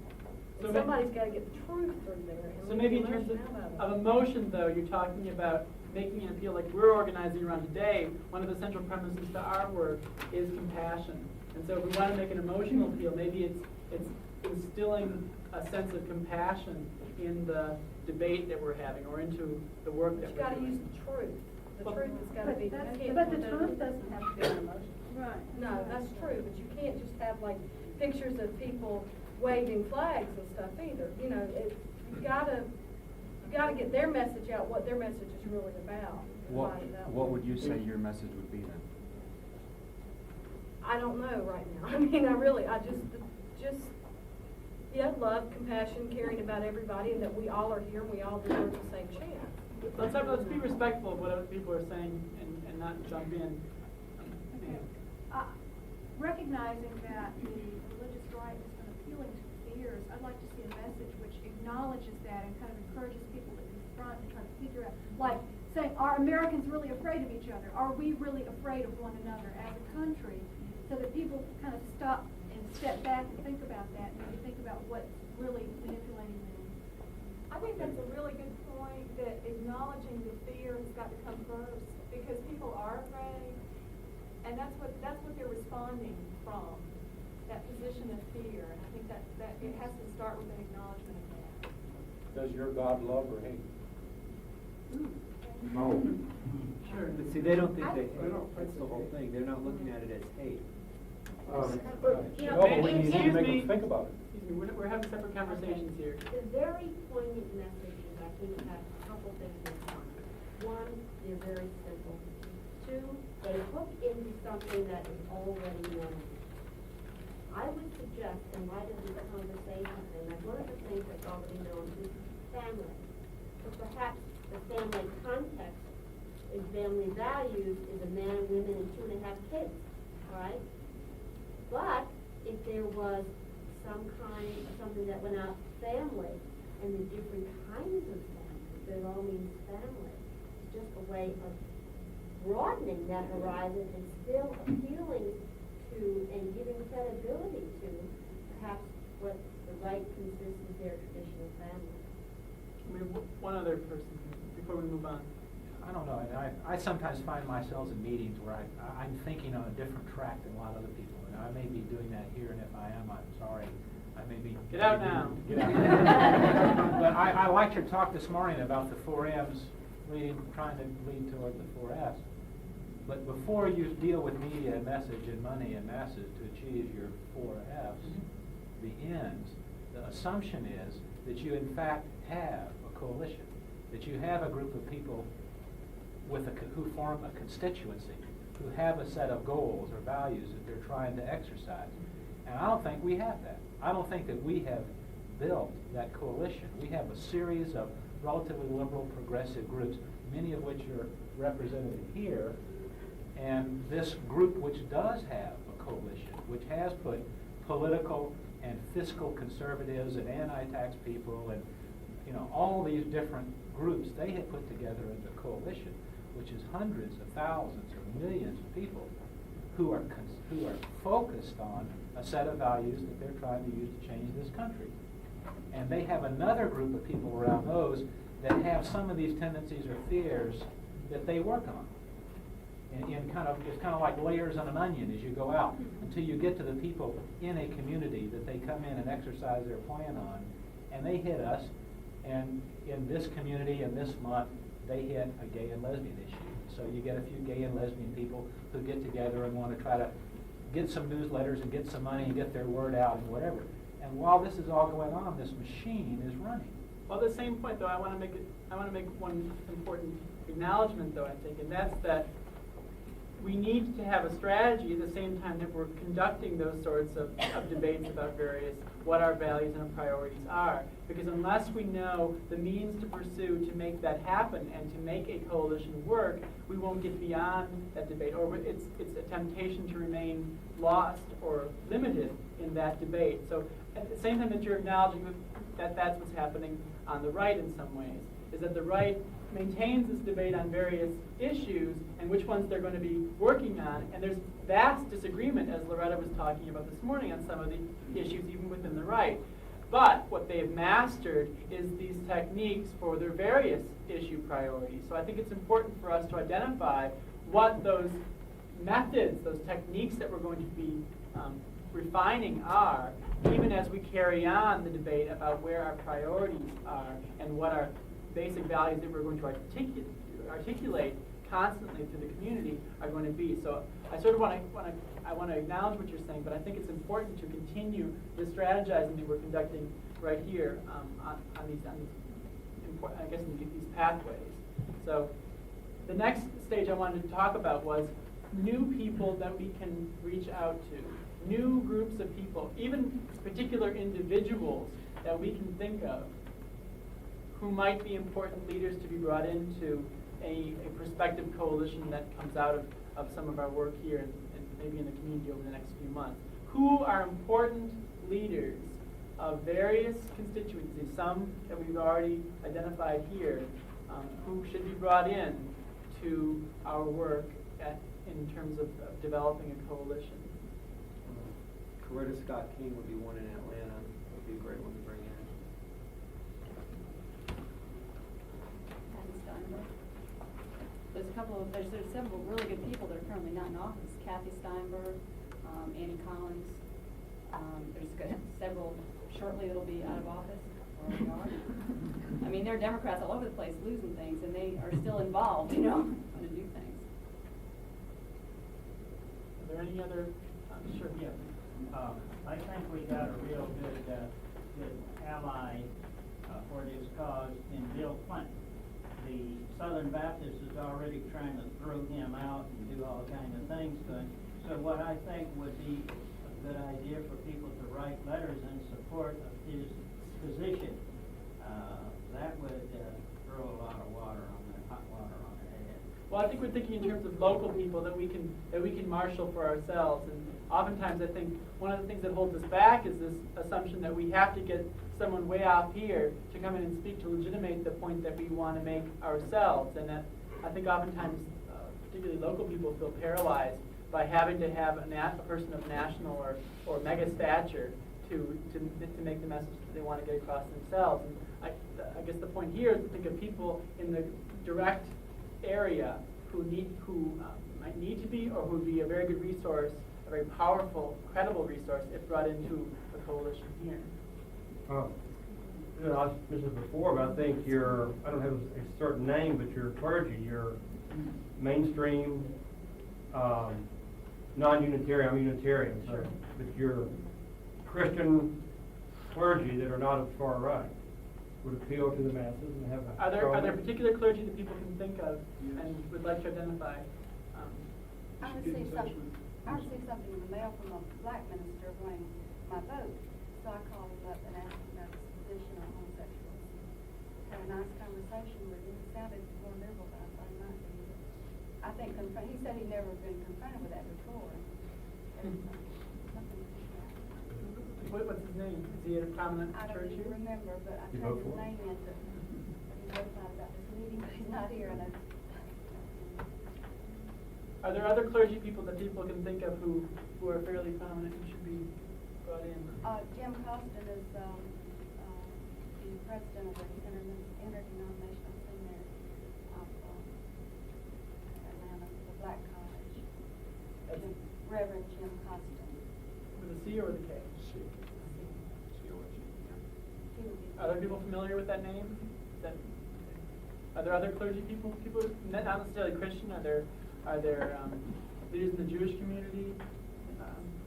And somebody's got to get the truth through there. And So maybe in terms of emotion, though, you're talking about making it feel like we're organizing around today. One of the central premises to our work is compassion. And so if we want to make an emotional appeal, maybe it's instilling a sense of compassion in the debate that we're having or into the work that we're doing. But you've got to use the truth. The truth has got to be. But the truth doesn't have to be an emotion. Right. No, that's true, but you can't just have like pictures of people waving flags and stuff either. You know, you gotta get their message out, what their message is really about. What would you say your message would be then? I don't know right now. I mean, I just love, compassion, caring about everybody, and that we all are here and we all deserve the same chance. Let's be respectful of what other people are saying and not jump in. Okay. Recognizing that the religious right has been appealing to fears, I'd like to see a message which acknowledges that and kind of encourages people to confront and try to figure out, like saying, are Americans really afraid of each other? Are we really afraid of one another as a country? So that people kind of stop and step back and think about that, and maybe think about what's really manipulating them. I think that's a really good point, that acknowledging the fear has got to come first, because people are afraid, and that's what they're responding from, that position of fear. And I think that it has to start with an acknowledgement of that. Does your God love or hate? No. Sure. But see, they don't think they hate. That's the whole thing. They're not looking at it as hate. No, but we need to make them think about it. Excuse me, we're having separate conversations here. The very poignant messages, I think, have a couple things in common. One, they're very simple. Two, they hook into something that is already known. I would suggest, in light of this conversation, and that one of the things that's already known is family. So perhaps the family context is family values is a man and women and 2.5 kids, right? But if there was some kind of something that went out family and the different kinds of families, that it all means family, it's just a way of broadening that horizon and still appealing to and giving credibility to perhaps what the right considers their traditional family. We have one other person before we move on. I don't know, and I sometimes find myself in meetings where I'm thinking on a different track than a lot of other people, and I may be doing that here, and if I am, I'm sorry. I may be... Get out now. Get out. But I liked your talk this morning about the 4 M's trying to lead toward the 4 F's. But before you deal with media and message and money and masses to achieve your 4 F's, the ends, the assumption is that you in fact have a coalition, that you have a group of people who form a constituency, who have a set of goals or values that they're trying to exercise. And I don't think we have that. I don't think that we have built that coalition. We have a series of relatively liberal, progressive groups, many of which are represented here, and this group which does have a coalition, which has put political and fiscal conservatives and anti-tax people and all these different groups they have put together into a coalition, which is hundreds of thousands or millions of people who are focused on a set of values that they're trying to use to change this country. And they have another group of people around those that have some of these tendencies or fears that they work on. And it's kind of like layers on an onion as you go out until you get to the people in a community that they come in and exercise their plan on, and they hit us. And in this community, in this month, they hit a gay and lesbian issue. So you get a few gay and lesbian people who get together and want to try to get some newsletters and get some money and get their word out and whatever. And while this is all going on, this machine is running. Well, at the same point, though, I want to make one important acknowledgement, though, I think, and that's that we need to have a strategy at the same time that we're conducting those sorts of debates about what our values and our priorities are. Because unless we know the means to pursue to make that happen and to make a coalition work, we won't get beyond that debate. Or it's a temptation to remain lost or limited in that debate. So at the same time that you're acknowledging that that's what's happening on the right in some ways, is that the right maintains this debate on various issues and which ones they're going to be working on. And there's vast disagreement, as Loretta was talking about this morning, on some of the issues even within the right. But what they've mastered is these techniques for their various issue priorities. So I think it's important for us to identify what those methods, those techniques that we're going to be refining are, even as we carry on the debate about where our priorities are and what our basic values that we're going to articulate constantly to the community are going to be. So I sort of want to acknowledge what you're saying, but I think it's important to continue the strategizing that we're conducting right here on these important, I guess, these pathways. So the next stage I wanted to talk about was new people that we can reach out to, new groups of people, even particular individuals that we can think of who might be important leaders to be brought into a prospective coalition that comes out of some of our work here and maybe in the community over the next few months. Who are important leaders of various constituencies, some that we've already identified here, who should be brought in to our work in terms of developing a coalition? Coretta Scott King would be one in Atlanta. Would be a great one to bring in. There's several really good people that are currently not in office. Kathy Steinberg, Annie Collins. There's several shortly that'll be out of office or already are. I mean, there are Democrats all over the place losing things, and they are still involved, want to do things. Are there any other? Sure. Yeah. I think we got a real good ally for this cause in Bill Clinton. The Southern Baptists is already trying to throw him out and do all kinds of things to him. So what I think would be a a good idea for people to write letters in support of his position. That would throw a lot of water on their, hot water on their head. Well, I think we're thinking in terms of local people that we can marshal for ourselves, and oftentimes I think one of the things that holds us back is this assumption that we have to get someone way out here to come in and speak to legitimate the point that we want to make ourselves, and that I think oftentimes, particularly local people, feel paralyzed by having to have a person of national or mega stature to make the message that they want to get across themselves. And I guess the point here is to think of people in the direct area who might need to be, or who would be a very good resource, a very powerful, credible resource if brought into the coalition here. You know, I mentioned this before, but I think I don't have a certain name, but your clergy, your mainstream, non-Unitarian, I'm Unitarian, so, but your Christian clergy that are not of far right would appeal to the masses and have a Are there particular clergy that people can think of and would like to identify? I received something in the mail from a black minister wanting my vote, so I called him up and asked him about his position on homosexuals. Had a nice conversation with him. He sounded more liberal than I thought he might be. I think he said he'd never been confronted with that before. What's his name? Is he at a prominent I church don't here? even remember, but I You tried vote his for him? name in to be notified about this meeting, but he's not here. And Are there other clergy people that people can think of who are fairly prominent and should be brought in? Jim Costin is the president of the Interdenominational Seminary of Atlanta, the Black College. Reverend Jim Costin. With a C or with a K? C. He would be- Are there people familiar with that name? Are there other clergy people not necessarily Christian? Are there leaders in the Jewish community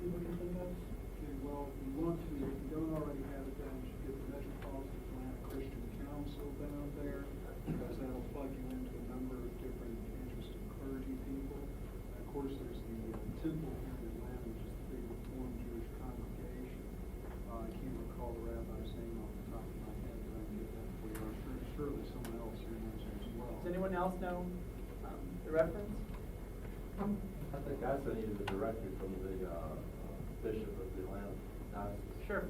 people can think of? Okay, well, if you don't already have it down, you should get the Metropolitan Atlanta Christian Council down there, because that'll plug you into a number of different interested clergy people. And of course, there's the Temple here in Atlanta, which is the big Reformed Jewish congregation. I can't recall the rabbi's name off the top of my head, but I can get that for you. I'm sure surely someone else here knows it as well. Does anyone else know the reference? I think I needed the directory from the bishop of the Atlanta diocese. Sure,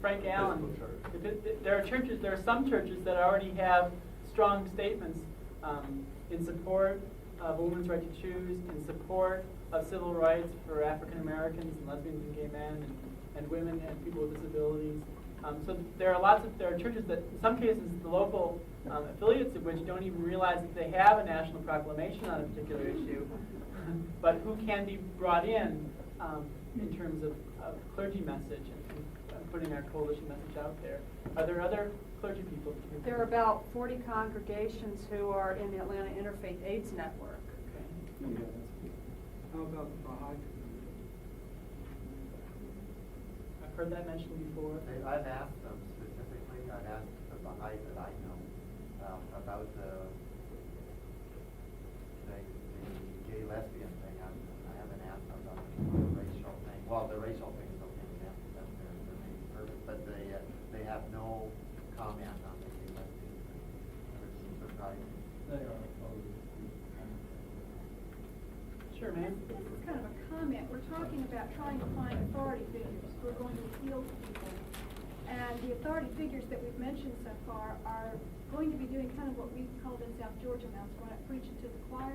Frank Allen. There are some churches that already have strong statements in support of a woman's right to choose, in support of civil rights for African Americans and lesbians and gay men and women and people with disabilities. So there are churches that, in some cases, the local affiliates of which don't even realize that they have a national proclamation on a particular issue, but who can be brought in terms of clergy message and putting our coalition message out there. Are there other clergy people? There are about 40 congregations who are in the Atlanta Interfaith AIDS Network. Okay. How about the Baha'i community? I've heard that mentioned before. I've asked them specifically, I've asked the Baha'i that I know about the gay lesbian thing. I haven't asked them about the racial thing. Well, the racial thing is okay with them, that's their main purpose, but they have no comment on the gay lesbian thing, which is surprising. They are opposed. Sure, ma'am. This is kind of a comment. We're talking about trying to find authority figures who are going to appeal to people. And the authority figures that we've mentioned so far are going to be doing kind of what we called in South Georgia now, going out preaching to the choir.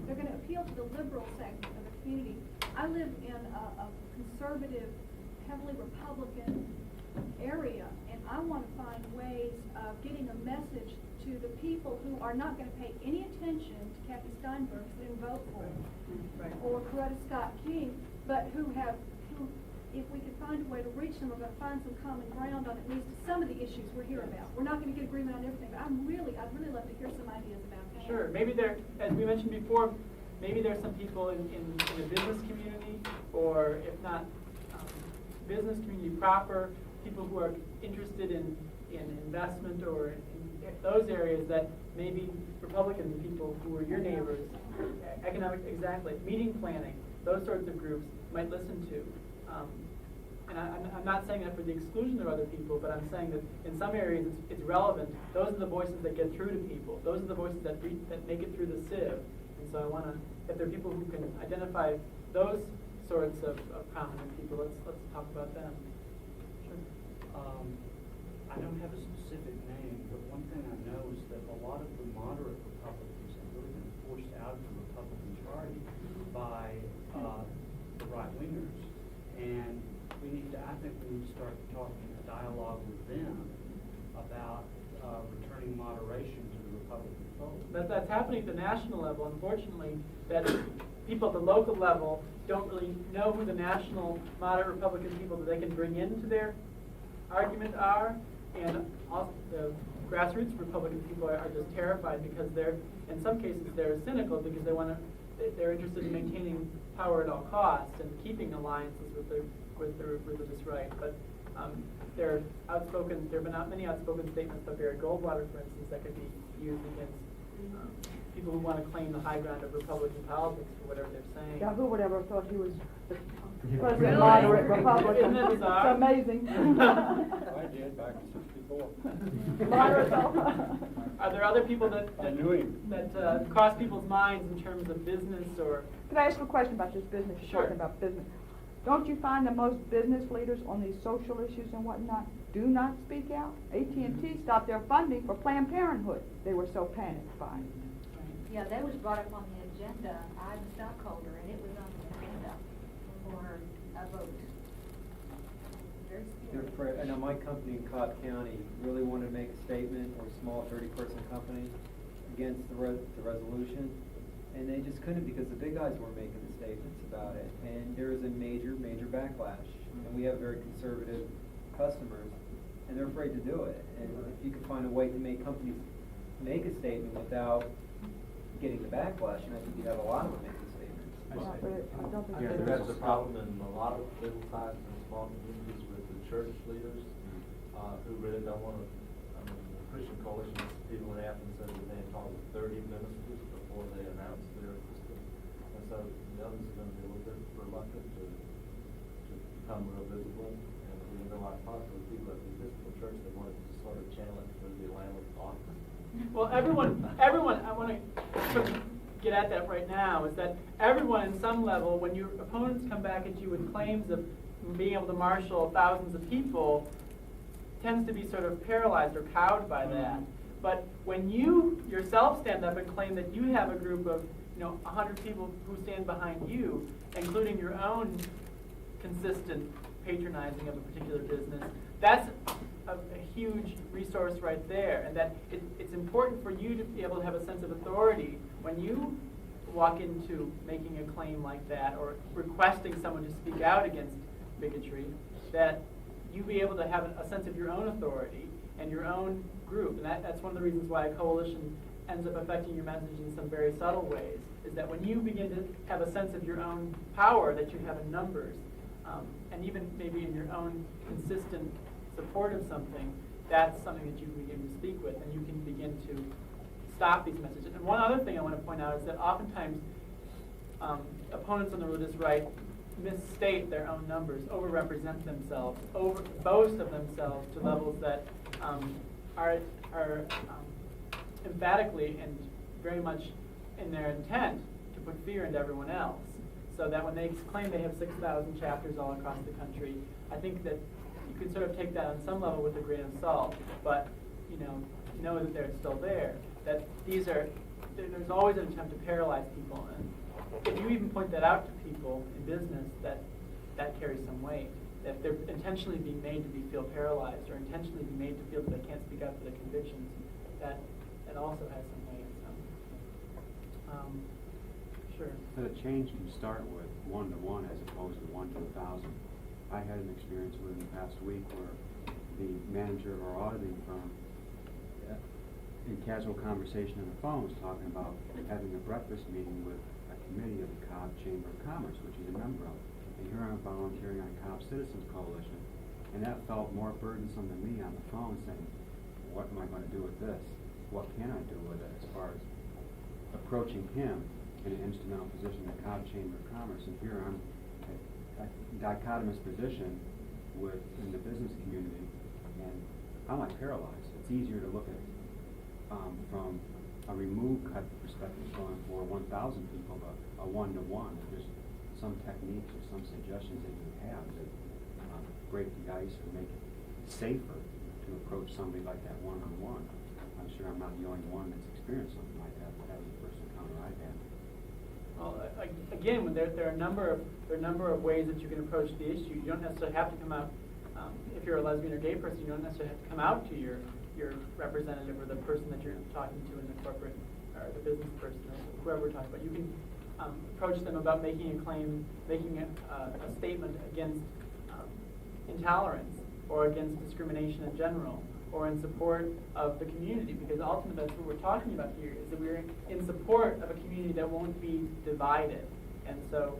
They're going to appeal to the liberal segment of the community. I live in a conservative, heavily Republican area, and I want to find ways of getting a message to the people who are not going to pay any attention to Kathy Steinberg, who didn't vote for her, or Coretta Scott King, but who, if we could find a way to reach them, we're going to find some common ground on at least some of the issues we're here about. We're not going to get agreement on everything, but I'd really love to hear some ideas about that. Sure. Maybe as we mentioned before, maybe there's some people in the business community, or if not business community proper, people who are interested in investment or in those areas that maybe Republican people who are your neighbors, meeting planning, those sorts of groups might listen to. and I'm not saying that for the exclusion of other people, but I'm saying that in some areas it's relevant. Those are the voices that get through to people. Those are the voices that make it through the sieve. And so I want to, if there are people who can identify those sorts of prominent people, let's talk about them. Sure. I don't have a specific name, but one thing I know is that a lot of the moderate Republicans have really been forced out of the Republican Party by the right-wingers. And I think we need to start talking a dialogue with them about returning moderation to the Republican fold. That's happening at the national level, unfortunately, that people at the local level don't really know who the national moderate Republican people that they can bring into their argument are, and also the grassroots Republican people are just terrified because in some cases they're cynical because they're interested in maintaining power at all costs and keeping alliances with the religious right. But there have been not many outspoken statements by Barry Goldwater, for instance, that could be used against people who want to claim the high ground of Republican politics for whatever they're saying. Yeah, who would ever have thought he was the Really? president moderate Republican? Isn't it bizarre? It's amazing. I did back in '64. Moderate. Are there other people that I knew him. that cross people's minds in terms of business or? Can I ask a question about this business? You're Sure. talking about business. Don't you find that most business leaders on these social issues and whatnot do not speak out? AT&T stopped their funding for Planned Parenthood. They were so panicked by it. Yeah, that was brought up on the agenda. I'm a stockholder, and it was on the agenda for a vote. Very scary. I know my company in Cobb County really wanted to make a statement, or a small 30-person company, against the resolution, and they just couldn't because the big guys weren't making the statements about it, and there was a major backlash, and we have very conservative customers, and they're afraid to do it. And if you could find a way to make companies make a statement without getting the backlash, and I think you'd have a lot of them making statements. I think that's a problem in a lot of middle-sized and small communities with the church leaders who really don't want to. I mean, the Christian Coalition people in Athens said that they had talked with 30 ministers before they announced their existence, and so the others are going to be a little bit reluctant to become real visible. And we know I talked to people at the Episcopal Church that wanted to sort of channel it through the Atlanta office. Well, everyone, I want to sort of get at that right now, is that everyone in some level, when your opponents come back at you with claims of being able to marshal thousands of people, tends to be sort of paralyzed or cowed by that. But when you yourself stand up and claim that you have a group of 100 people who stand behind you, including your own consistent patronizing of a particular business, that's a huge resource right there, and that it's important for you to be able to have a sense of authority when you walk into making a claim like that or requesting someone to speak out against bigotry, that you be able to have a sense of your own authority and your own group. And that's one of the reasons why a coalition ends up affecting your message in some very subtle ways, is that when you begin to have a sense of your own power that you have in numbers, and even maybe in your own consistent support of something, that's something that you can begin to speak with, and you can begin to stop these messages. And one other thing I want to point out is that oftentimes opponents on the religious right misstate their own numbers, overrepresent themselves, boast of themselves to levels that are emphatically and very much in their intent to put fear into everyone else. So that when they claim they have 6,000 chapters all across the country, I think that you could sort of take that on some level with a grain of salt, but know that they're still there. That there's always an attempt to paralyze people, and if you even point that out to people in business, that carries some weight. That they're intentionally being made to feel paralyzed, or intentionally being made to feel that they can't speak out for their convictions, that also has some weight. So, sure. But a change can start with 1-to-1 as opposed to 1 to 1,000. I had an experience within the past week where the manager of our auditing firm, in casual conversation on the phone, was talking about having a breakfast meeting with a committee of the Cobb Chamber of Commerce, which he's a member of. And here I'm volunteering on Cobb Citizens Coalition, and that felt more burdensome than me on the phone saying, what am I going to do with this? What can I do with it, as far as approaching him in an instrumental position in the Cobb Chamber of Commerce? And here I'm a dichotomous position in the business community, and I'm like paralyzed. It's easier to look at from a removed cut perspective going for 1,000 people, but a one-to-one. There's some techniques or some suggestions that you have that break the ice or make it safer to approach somebody like that one-on-one. I'm sure I'm not the only one that's experienced something like that, but that was the first encounter I've had. Well, again, there are a number of ways that you can approach the issue. You don't necessarily have to come out, if you're a lesbian or gay person, you don't necessarily have to come out to your representative or the person that you're talking to in the corporate or the business person or whoever we're talking about. You can approach them about making a claim, making a statement against intolerance or against discrimination in general, or in support of the community, because ultimately that's what we're talking about here, is that we're in support of a community that won't be divided. And so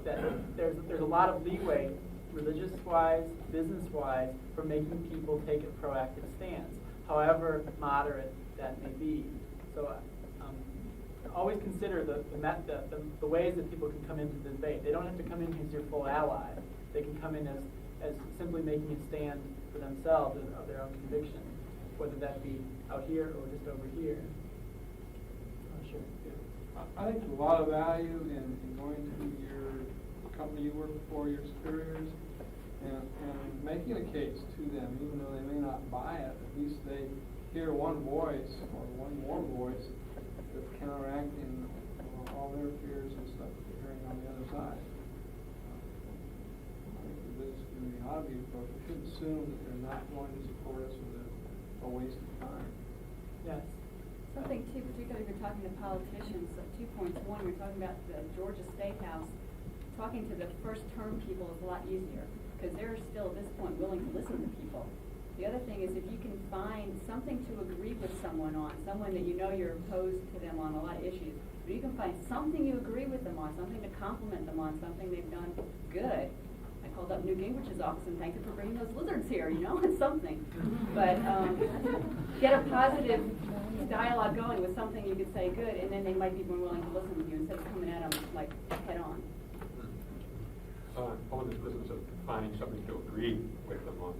that there's a lot of leeway, religious-wise, business-wise, for making people take a proactive stance, however moderate that may be. So always consider the ways that people can come into the debate. They don't have to come in as your full ally. They can come in as simply making a stand for themselves of their own conviction, whether that be out here or just over here. Sure. I think there's a lot of value in going to your company you work for, your superiors, and making a case to them, even though they may not buy it. At least they hear one voice or one more voice that's counteracting all their fears and stuff that they're hearing on the other side. I think the business community ought to be approached. We shouldn't assume that they're not going to support us with a waste of time. Yes. Something too, particularly if you're talking to politicians, so 2 points. One, we're talking about the Georgia State House. Talking to the first-term people is a lot easier because they're still at this point willing to listen to people. The other thing is if you can find something to agree with someone on, someone that you know you're opposed to them on a lot of issues, but you can find something you agree with them on, something to compliment them on, something they've done good. I called up Newt Gingrich's office and thanked him for bringing those lizards here, it's something. But get a positive dialogue going with something you could say good, and then they might be more willing to listen to you instead of coming at them like head on. On this business of finding something to agree with them on,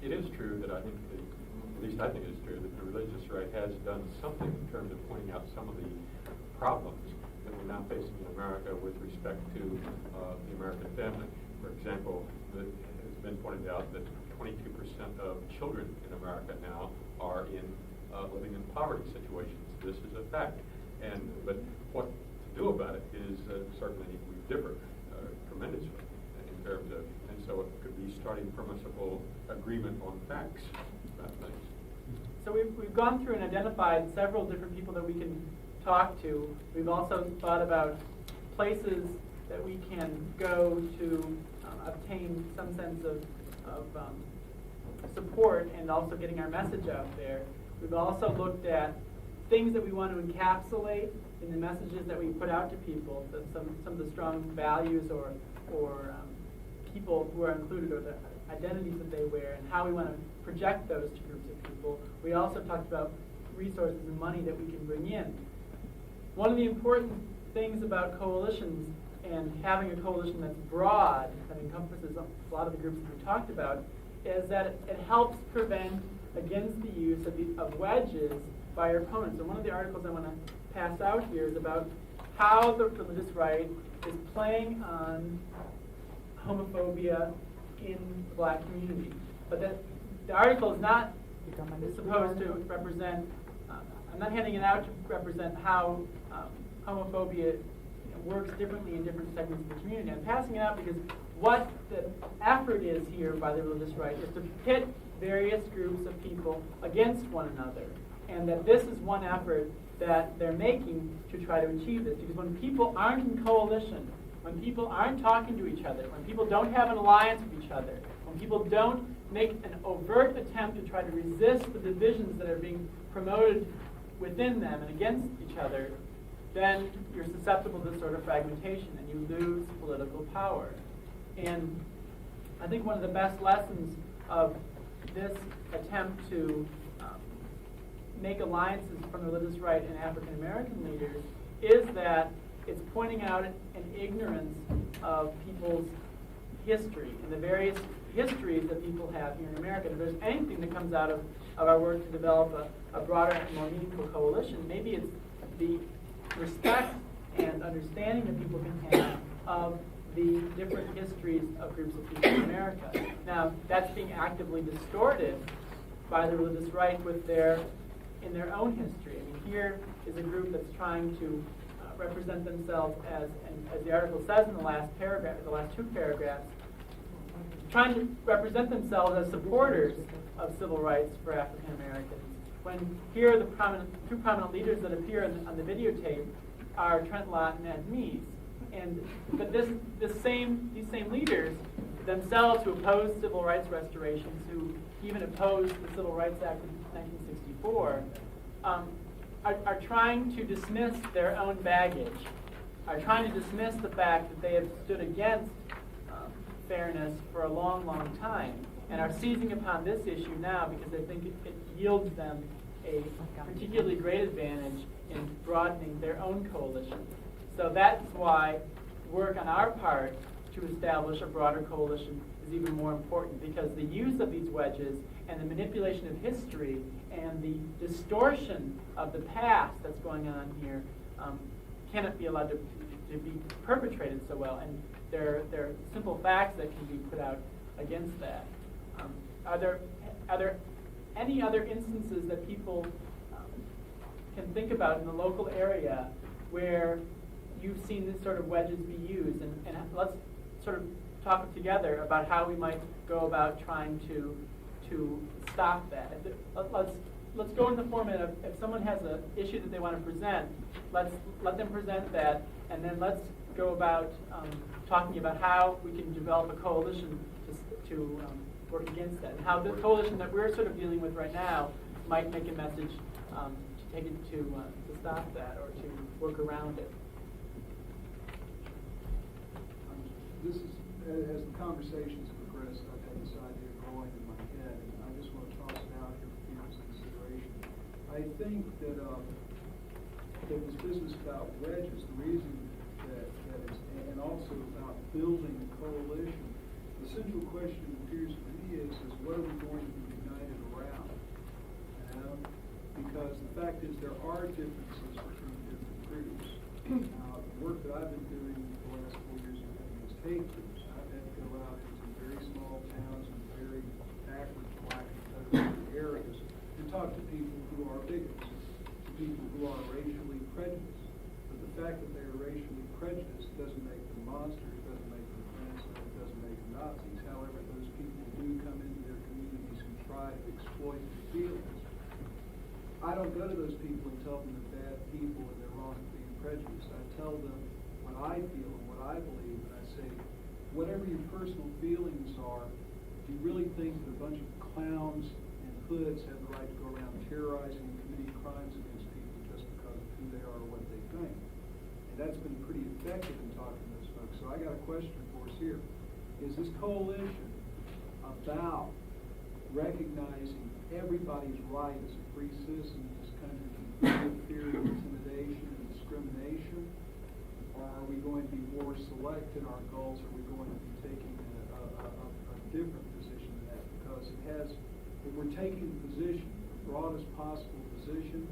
it is true that at least I think it's true that the religious right has done something in terms of pointing out some of the problems that we're now facing in America with respect to the American family. For example, it's been pointed out that 22% of children in America now are living in poverty situations. This is a fact. But what to do about it is certainly we differ tremendously in terms of, and so it could be starting permissible agreement on facts about things. So we've gone through and identified several different people that we can talk to. We've also thought about places that we can go to obtain some sense of support and also getting our message out there. We've also looked at things that we want to encapsulate in the messages that we put out to people, some of the strong values or people who are included or the identities that they wear and how we want to project those to groups of people. We also talked about resources and money that we can bring in. One of the important things about coalitions and having a coalition that's broad, that encompasses a lot of the groups that we talked about, is that it helps prevent against the use of wedges by your opponents. And one of the articles I want to pass out here is about how the religious right is playing on homophobia in the black community. But the article is not supposed to represent, I'm not handing it out to represent how homophobia works differently in different segments of the community. I'm passing it out because what the effort is here by the religious right is to pit various groups of people against one another. And that this is one effort that they're making to try to achieve this. Because when people aren't in coalition, when people aren't talking to each other, when people don't have an alliance with each other, when people don't make an overt attempt to try to resist the divisions that are being promoted within them and against each other, then you're susceptible to this sort of fragmentation and you lose political power. And I think one of the best lessons of this attempt to make alliances from the religious right and African American leaders is that it's pointing out an ignorance of people's history and the various histories that people have here in America. If there's anything that comes out of our work to develop a broader and more meaningful coalition, maybe it's the respect and understanding that people can have of the different histories of groups of people in America. Now, that's being actively distorted by the religious right in their own history. I mean, here is a group that's trying to represent themselves as the article says in the last two paragraphs, trying to represent themselves as supporters of civil rights for African Americans. When here are the two prominent leaders that appear on the videotape are Trent Lott and Ed Meese. But these same leaders themselves, who opposed civil rights restorations, who even opposed the Civil Rights Act of 1964, are trying to dismiss their own baggage, are trying to dismiss the fact that they have stood against fairness for a long, long time, and are seizing upon this issue now because they think it yields them a particularly great advantage in broadening their own coalition. So that's why work on our part to establish a broader coalition is even more important, because the use of these wedges and the manipulation of history and the distortion of the past that's going on here cannot be allowed to be perpetrated so well. And there are simple facts that can be put out against that. Are there any other instances that people can think about in the local area where you've seen this sort of wedges be used? And let's sort of talk together about how we might go about trying to stop that. Let's go in the format of, if someone has an issue that they want to present, let them present that, and then let's go about talking about how we can develop a coalition to work against that, and how the coalition that we're sort of dealing with right now might make a message to take it to stop that or to work around it. This is, as the conversations progressed, I've had this idea growing in my head, and I just want to toss it out here for people's consideration. I think that this business about wedges, the reason that is, and also about building a coalition, the central question appears to me is what are we going to be united around? Because the fact is there are differences between different groups. Now, the work that I've been doing for the last 4 years is hate groups. I've had to go out into very small towns and very backward black areas and talk to people who are bigots, to people who are racially prejudiced. But the fact that they are racially prejudiced doesn't make them monsters, doesn't make them offensive, it doesn't make them Nazis. However, those people do come into their communities and try to exploit their feelings. I don't go to those people and tell them they're bad people and they're wrong for being prejudiced. I tell them what I feel and what I believe, and I say, whatever your personal feelings are, do you really think that a bunch of clowns and hoods have the right to go around terrorizing and committing crimes against people just because of who they are or what they think? And that's been pretty effective in talking to those folks. So I got a question for us here. Is this coalition about recognizing everybody's right as a free citizen in this country to be free of fear, intimidation, and discrimination? Or are we going to be more select in our goals? Are we going to be taking a different position than that? Because if we're taking the position, the broadest possible position,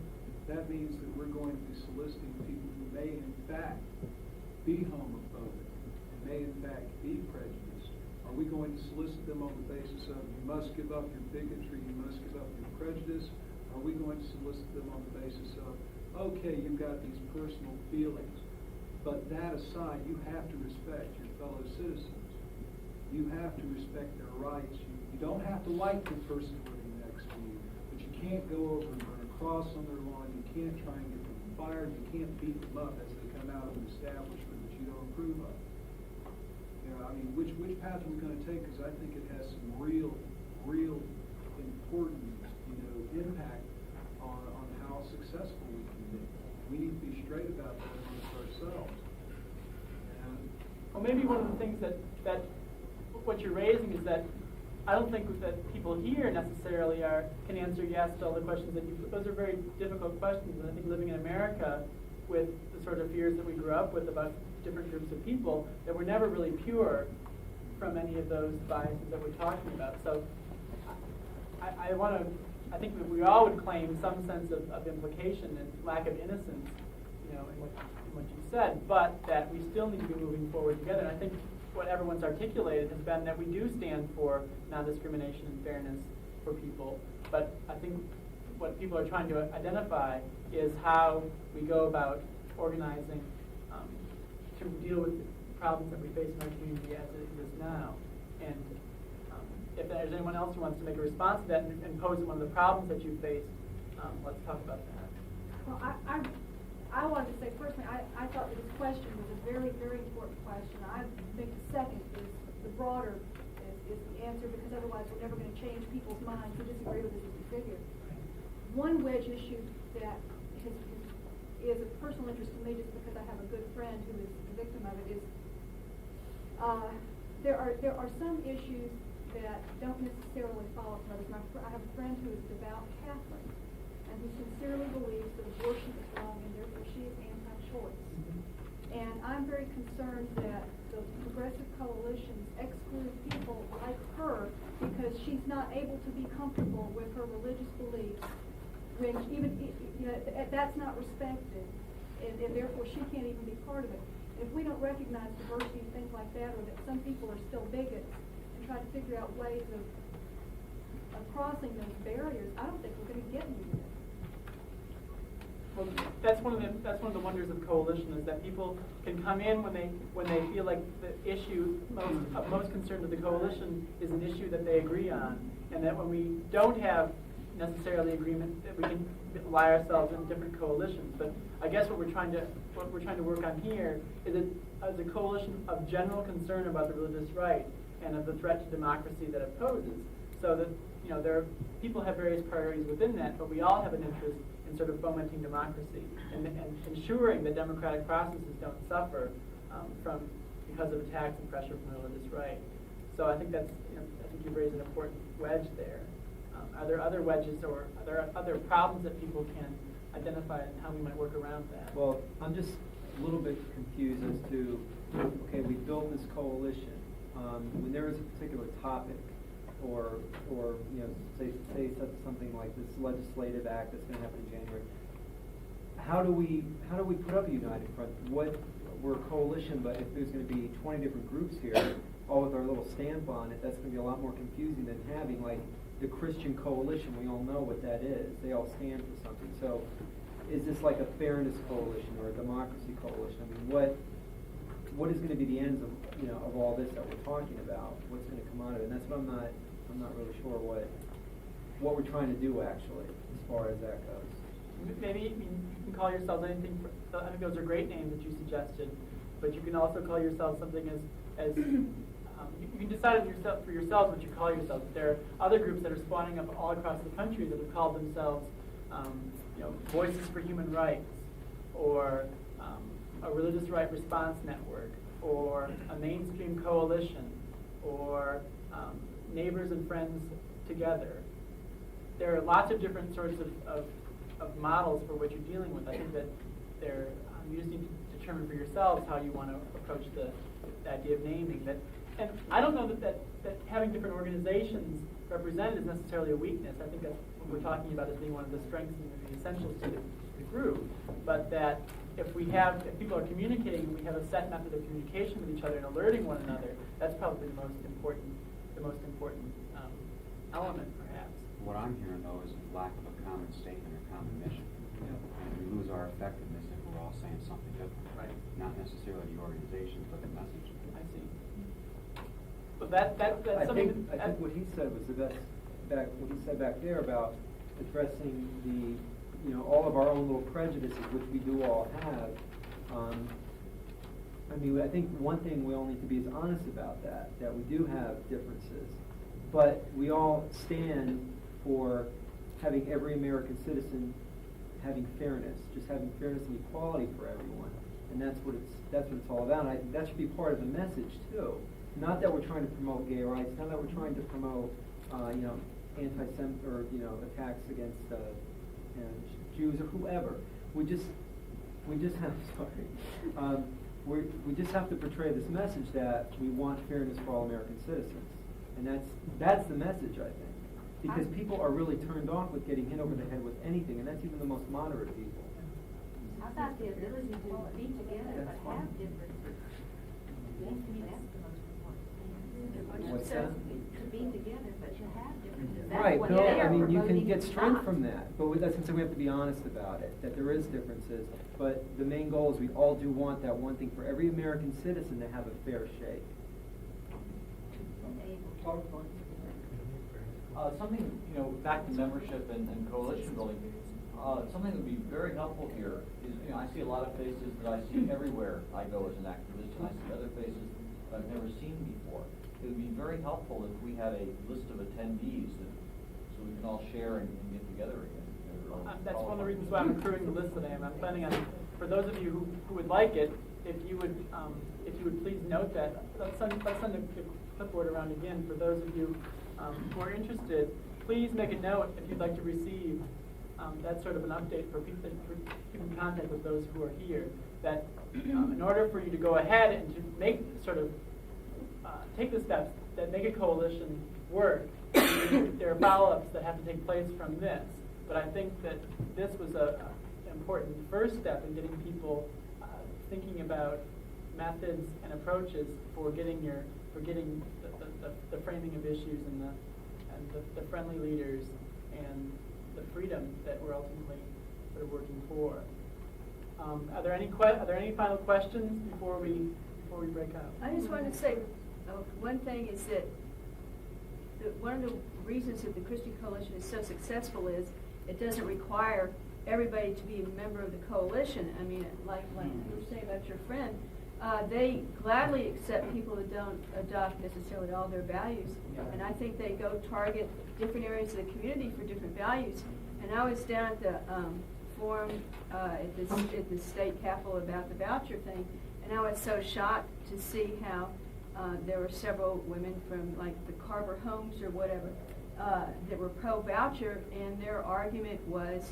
that means that we're going to be soliciting people who may in fact be homophobic and may in fact be prejudiced. Are we going to solicit them on the basis of you must give up your bigotry, you must give up your prejudice? Are we going to solicit them on the basis of, okay, you've got these personal feelings, but that aside, you have to respect your fellow citizens. You have to respect their rights. You don't have to like the person living next to you, but you can't go over and burn a cross on their lawn. You can't try and get them fired. You can't beat them up as they come out of an establishment that you don't approve of. I mean, which path are we going to take? Because I think it has some real important, impact on how successful we can be. We need to be straight about that amongst ourselves. Well, maybe one of the things that what you're raising is that I don't think that people here necessarily can answer yes to all the questions that you put. Those are very difficult questions, and I think living in America with the sort of fears that we grew up with about different groups of people that were never really pure, from any of those biases that we're talking about. So I think that we all would claim some sense of implication and lack of innocence, in what you said, but that we still need to be moving forward together. And I think what everyone's articulated has been that we do stand for non-discrimination and fairness for people. But I think what people are trying to identify is how we go about organizing to deal with the problems that we face in our community as it is now. And if there's anyone else who wants to make a response to that and pose one of the problems that you face, let's talk about that. Well, I wanted to say personally, I thought that this question was a very, very important question. I think the second is the broader is the answer, because otherwise we're never going to change people's minds who disagree with this as a figure. One wedge issue that is of personal interest to me, just because I have a good friend who is the victim of it, is there are some issues that don't necessarily follow from others. I have a friend who is devout Catholic and who sincerely believes that abortion is wrong, and therefore she is anti-choice. And I'm very concerned that the progressive coalitions exclude people like her because she's not able to be comfortable with her religious beliefs, when even that's not respected, and therefore she can't even be part of it. If we don't recognize diversity and things like that, or that some people are still bigots, and try to figure out ways of crossing those barriers, I don't think we're going to get anywhere. Well, that's one of the wonders of coalition, is that people can come in when they feel like the issue most concerned to the coalition is an issue that they agree on, and that when we don't have necessarily agreement, that we can lie ourselves in different coalitions. But I guess what we're trying to work on here is a coalition of general concern about the religious right and of the threat to democracy that it poses. So that people have various priorities within that, but we all have an interest in sort of fomenting democracy and ensuring that democratic processes don't suffer because of attacks and pressure from the religious right. So I think I think you've raised an important wedge there. Are there other wedges, or are there other problems that people can identify, and how we might work around that? Well, I'm just a little bit confused as to, okay, we built this coalition. When there is a particular topic, or say something like this legislative act that's going to happen in January, how do we put up a united front? We're a coalition, but if there's going to be 20 different groups here, all with our little stamp on it, that's going to be a lot more confusing than having like the Christian coalition. We all know what that is. They all stand for something. So is this like a fairness coalition or a democracy coalition? I mean, what is going to be the ends of all this that we're talking about? What's going to come out of it? And that's what I'm not really sure what we're trying to do actually, as far as that goes. Maybe you can call yourselves anything. I think those are great names that you suggested, but you can also call yourselves something as you can decide for yourselves what you call yourselves. There are other groups that are spawning up all across the country that have called themselves, Voices for Human Rights, or a Religious Right Response Network, or a Mainstream Coalition, or Neighbors and Friends Together. There are lots of different sorts of models for what you're dealing with. I think that you just need to determine for yourselves how you want to approach the idea of naming that. And I don't know that having different organizations represented is necessarily a weakness. I think that's what we're talking about as being one of the strengths and the essentials to the group. But that if people are communicating and we have a set method of communication with each other and alerting one another, that's probably the most important element, perhaps. What I'm hearing though is a lack of a common statement or common mission. And we lose our effectiveness if we're all saying something different. Right. Not necessarily the organizations, but the message. I see. But that's something. I think what he said was the best. What he said back there about addressing all of our own little prejudices, which we do all have. I think one thing we all need to be is honest about that we do have differences, but we all stand for having every American citizen having fairness, just having fairness and equality for everyone, and that's what it's all about. And I think that should be part of the message too. Not that we're trying to promote gay rights, not that we're trying to promote anti-Sem or attacks against Jews or whoever. We just have we just have to portray this message that we want fairness for all American citizens. And that's the message, I think. Because people are really turned off with getting hit over the head with anything, and that's even the most moderate people. How about the ability to be together but have differences? Seems to me that's the most important thing. What's that? To be together, but you have differences. That's Right, what no, they I are mean, you can promoting get to strength stop. from that, but that's something we have to be honest about it, that there is differences. But the main goal is we all do want that one thing for every American citizen to have a fair shake. Something, back to membership and coalition building, something that would be very helpful here is, I see a lot of faces that I see everywhere I go as an activist, and I see other faces that I've never seen before. It would be very helpful if we had a list of attendees so we can all share and get together again. That's one of the reasons why I'm accruing the list today. I'm planning on, for those of you who would like it, if you would please note that. Let's send the clipboard around again. For those of you who are interested, please make a note if you'd like to receive that sort of an update for people to keep in contact with those who are here. That in order for you to go ahead and to make take the steps that make a coalition work, there are follow-ups that have to take place from this. But I think that this was an important first step in getting people thinking about methods and approaches for getting the framing of issues and the friendly leaders and the freedom that we're ultimately sort of working for. Are there any final questions before we break up? I just wanted to say one thing is that one of the reasons that the Christian Coalition is so successful is it doesn't require everybody to be a member of the coalition. I mean, like you were saying about your friend, they gladly accept people that don't adopt necessarily all their values, and I think they go target different areas of the community for different values. And I was down at the forum at the state capitol about the voucher thing, and I was so shocked to see how there were several women from like the Carver Homes or whatever that were pro-voucher, and their argument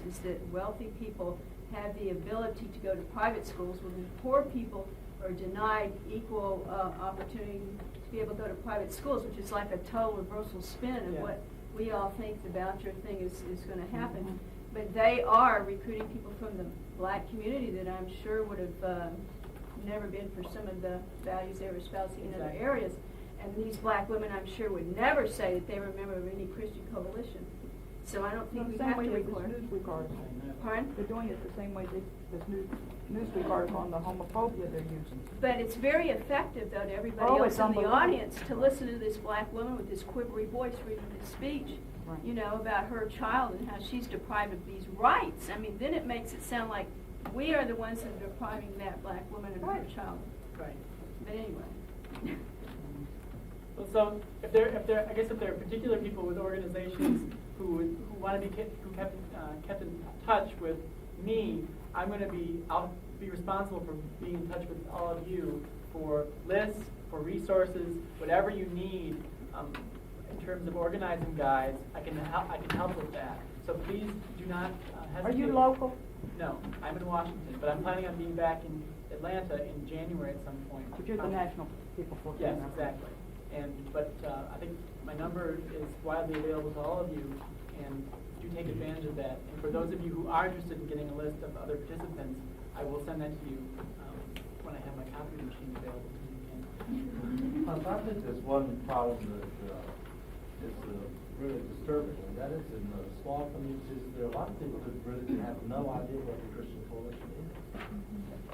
is that wealthy people have the ability to go to private schools, when poor people are denied equal opportunity to be able to go to private schools, which is like a total reversal spin of what we all think the voucher thing is going to happen. Mm-hmm. But they are recruiting people from the black community that I'm sure would have never been for some of the values they were espousing in other areas. And these black women, I'm sure, would never say that they were a member of any Christian coalition. So I don't think we have to record. Newsweek article. Pardon? They're doing it the same way this Newsweek article on the homophobia they're using. But it's very effective, though, to everybody else in the audience to listen to this black woman with this quivery voice reading this speech, about her child and how she's deprived of these rights. I mean, then it makes it sound like we are the ones that are depriving that black woman of her child. Right. But anyway. Well, so if there are particular people with organizations who want to be kept in touch with me, I'll be responsible for being in touch with all of you for lists, for resources, whatever you need in terms of organizing guides. I can help with that. So please do not hesitate. Are you local? No, I'm in Washington, but I'm planning on being back in Atlanta in January at some point. But you're the national people for Yes, exactly. But I think my number is widely available to all of you, and do take advantage of that. And for those of you who are interested in getting a list of other participants, I will send that to you when I have my copy machine available to you. I think there's one problem that is really disturbing, and that is in the small communities, there are a lot of people who really have no idea what the Christian Coalition is.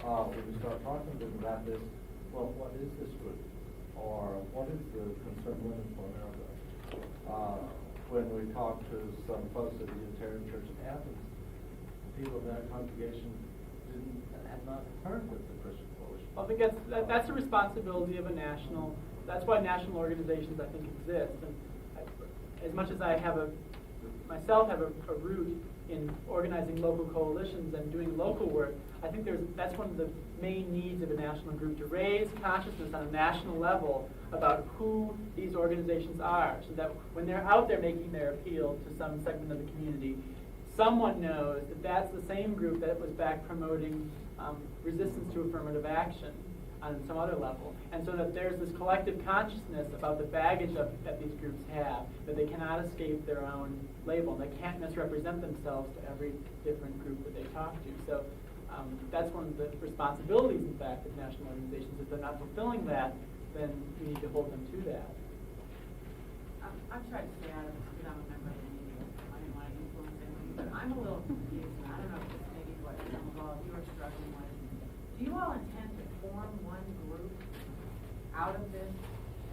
When we start talking to them about this, well, what is this group? Or what is the Concerned Women for America? When we talk to some folks at the Unitarian Church in Athens, people in that congregation had not heard of the Christian Coalition. I think that's a responsibility of that's why national organizations, I think, exist. And as much as I myself have a root in organizing local coalitions and doing local work, I think that's one of the main needs of a national group, to raise consciousness on a national level about who these organizations are, so that when they're out there making their appeal to some segment of the community, someone knows that that's the same group that was back promoting resistance to affirmative action. on some other level. And so that there's this collective consciousness about the baggage that these groups have, that they cannot escape their own label, and they can't misrepresent themselves to every different group that they talk to. So that's one of the responsibilities, in fact, of national organizations. If they're not fulfilling that, then we need to hold them to that. I'm trying to stay out of this because I'm a member of the media. I didn't want to influence anything, but I'm a little confused, and I don't know if this may be what some of all of you are struggling with. Do you all intend to form one group out of this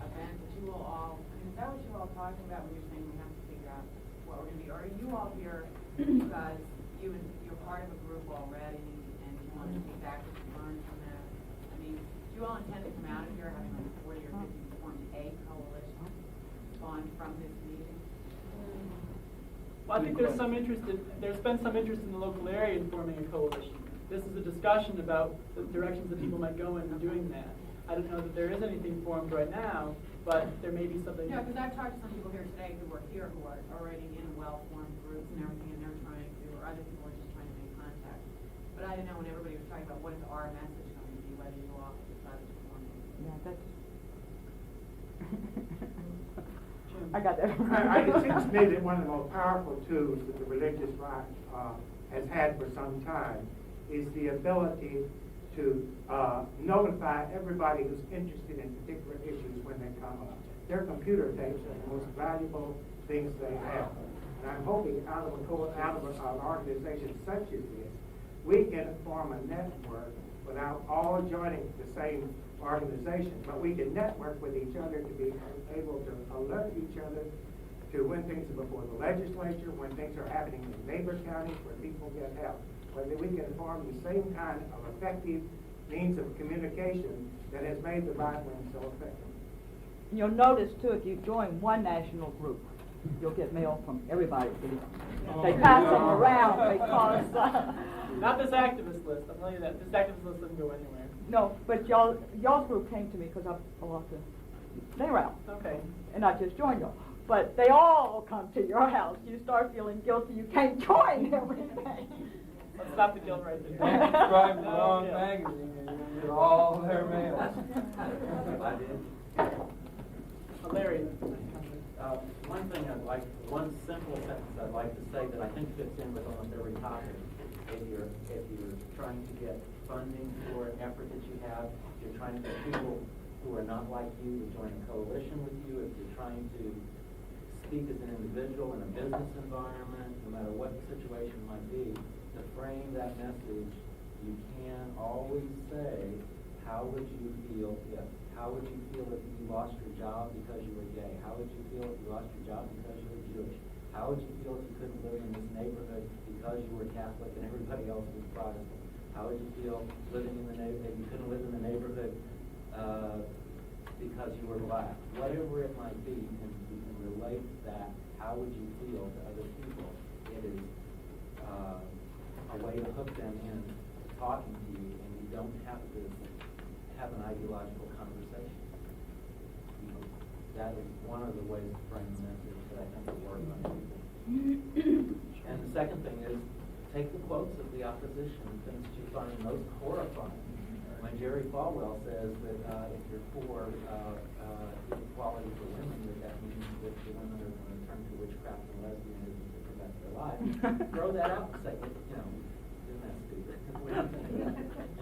event that you will all, I mean, is that what you're all talking about when you're saying we have to figure out what we're going to be? Or are you all here because you're part of a group already and you want to take back what you learned from that? I mean, do you all intend to come out of here having like 40 or 50 formed a coalition spawned from this meeting? Well, I think there's been some interest in the local area in forming a coalition. This is a discussion about the directions that people might go in doing that. I don't know that there is anything formed right now, but there may be something. No, because I've talked to some people here today who are already in well-formed groups and everything, and they're trying to, or other people are just trying to make contact. But I didn't know when everybody was talking about what is our message going to be, whether you all decided to form it. Yeah, that's. I got that. It seems to me that one of the most powerful tools that the religious right has had for some time is the ability to notify everybody who's interested in particular issues when they come up. Their computer tapes are the most valuable things they have. And I'm hoping out of an organization such as this, we can form a network without all joining the same organization, but we can network with each other to be able to alert each other to when things are before the legislature, when things are happening in neighbor counties where people get help. Whether we can form the same kind of effective means of communication that has made the right wing so effective. You'll notice too, if you join one national group, you'll get mail from everybody. They pass them around because not this activist list. I'll tell you that this activist list doesn't go anywhere. No, but y'all's group came to me because I belong to NARAL. Okay. And I just joined y'all. But they all come to your house. You start feeling guilty. You can't join everything. Let's stop the guilt right there. Don't subscribe to the wrong magazine and you're going to get all their mail. I did. Larry. One simple sentence I'd like to say that I think fits in with almost every topic. If you're trying to get funding for an effort that you have, if you're trying to get people who are not like you to join a coalition with you, if you're trying to speak as an individual in a business environment, no matter what the situation might be, to frame that message, you can always say, how would you feel if? How would you feel if you lost your job because you were gay? How would you feel if you lost your job because you were Jewish? How would you feel if you couldn't live in this neighborhood because you were Catholic and everybody else was Protestant? How would you feel living in the neighborhood if you couldn't live in the neighborhood because you were black? Whatever it might be, you can relate that. How would you feel to other people? It is a way to hook them in to talking to you, and you don't have to have an ideological conversation. That is one of the ways to frame the message that I think will work on people. And the second thing is, take the quotes of the opposition, things that you find most horrifying. When Jerry Falwell says that if you're for equality for women, that means that the women are going to turn to witchcraft and lesbianism to prevent their lives, throw that out and say, isn't that stupid? Women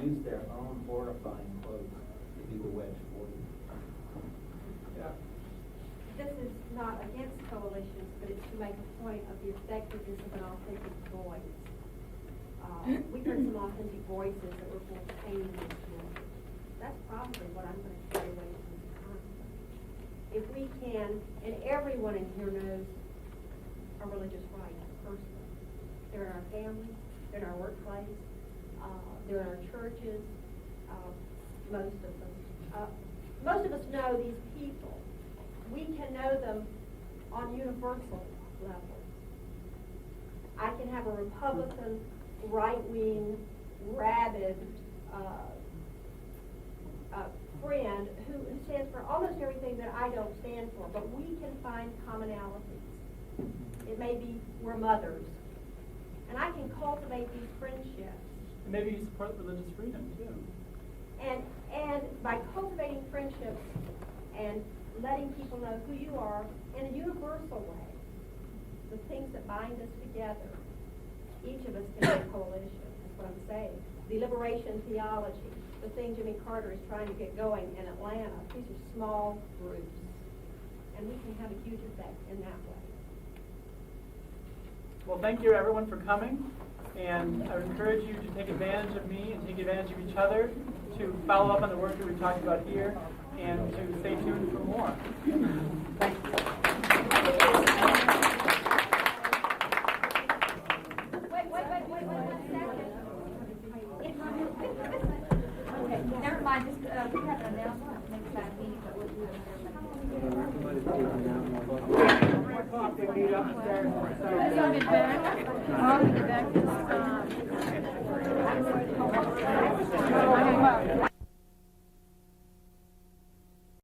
use their own horrifying quotes to be the wedge for you. Yeah. This is not against coalitions, but it's to make a point of the effectiveness of an authentic voice. We heard some authentic voices that were full of pain in this message. That's probably what I'm going to carry away from this conference. If we can, and everyone in here knows our religious rights personally. They're in our families, they're in our workplace, they're in our churches, most of them. Most of us know these people. We can know them on universal levels. I can have a Republican, right-wing, rabid friend who stands for almost everything that I don't stand for, but we can find commonalities. It may be we're mothers, and I can cultivate these friendships. And maybe you support religious freedom too. And by cultivating friendships and letting people know who you are in a universal way, the things that bind us together, each of us can be a coalition, that's what I'm saying. The liberation theology, the thing Jimmy Carter is trying to get going in Atlanta, these are small groups. And we can have a huge effect in that way. Well, thank you everyone for coming, and I would encourage you to take advantage of me and take advantage of each other to follow up on the work that we talked about here and to stay tuned for more. Thank you. Wait 1 second. Okay, never mind, just, we have an announcement next time meeting, but we'll do it. I'll get back. I'll get back.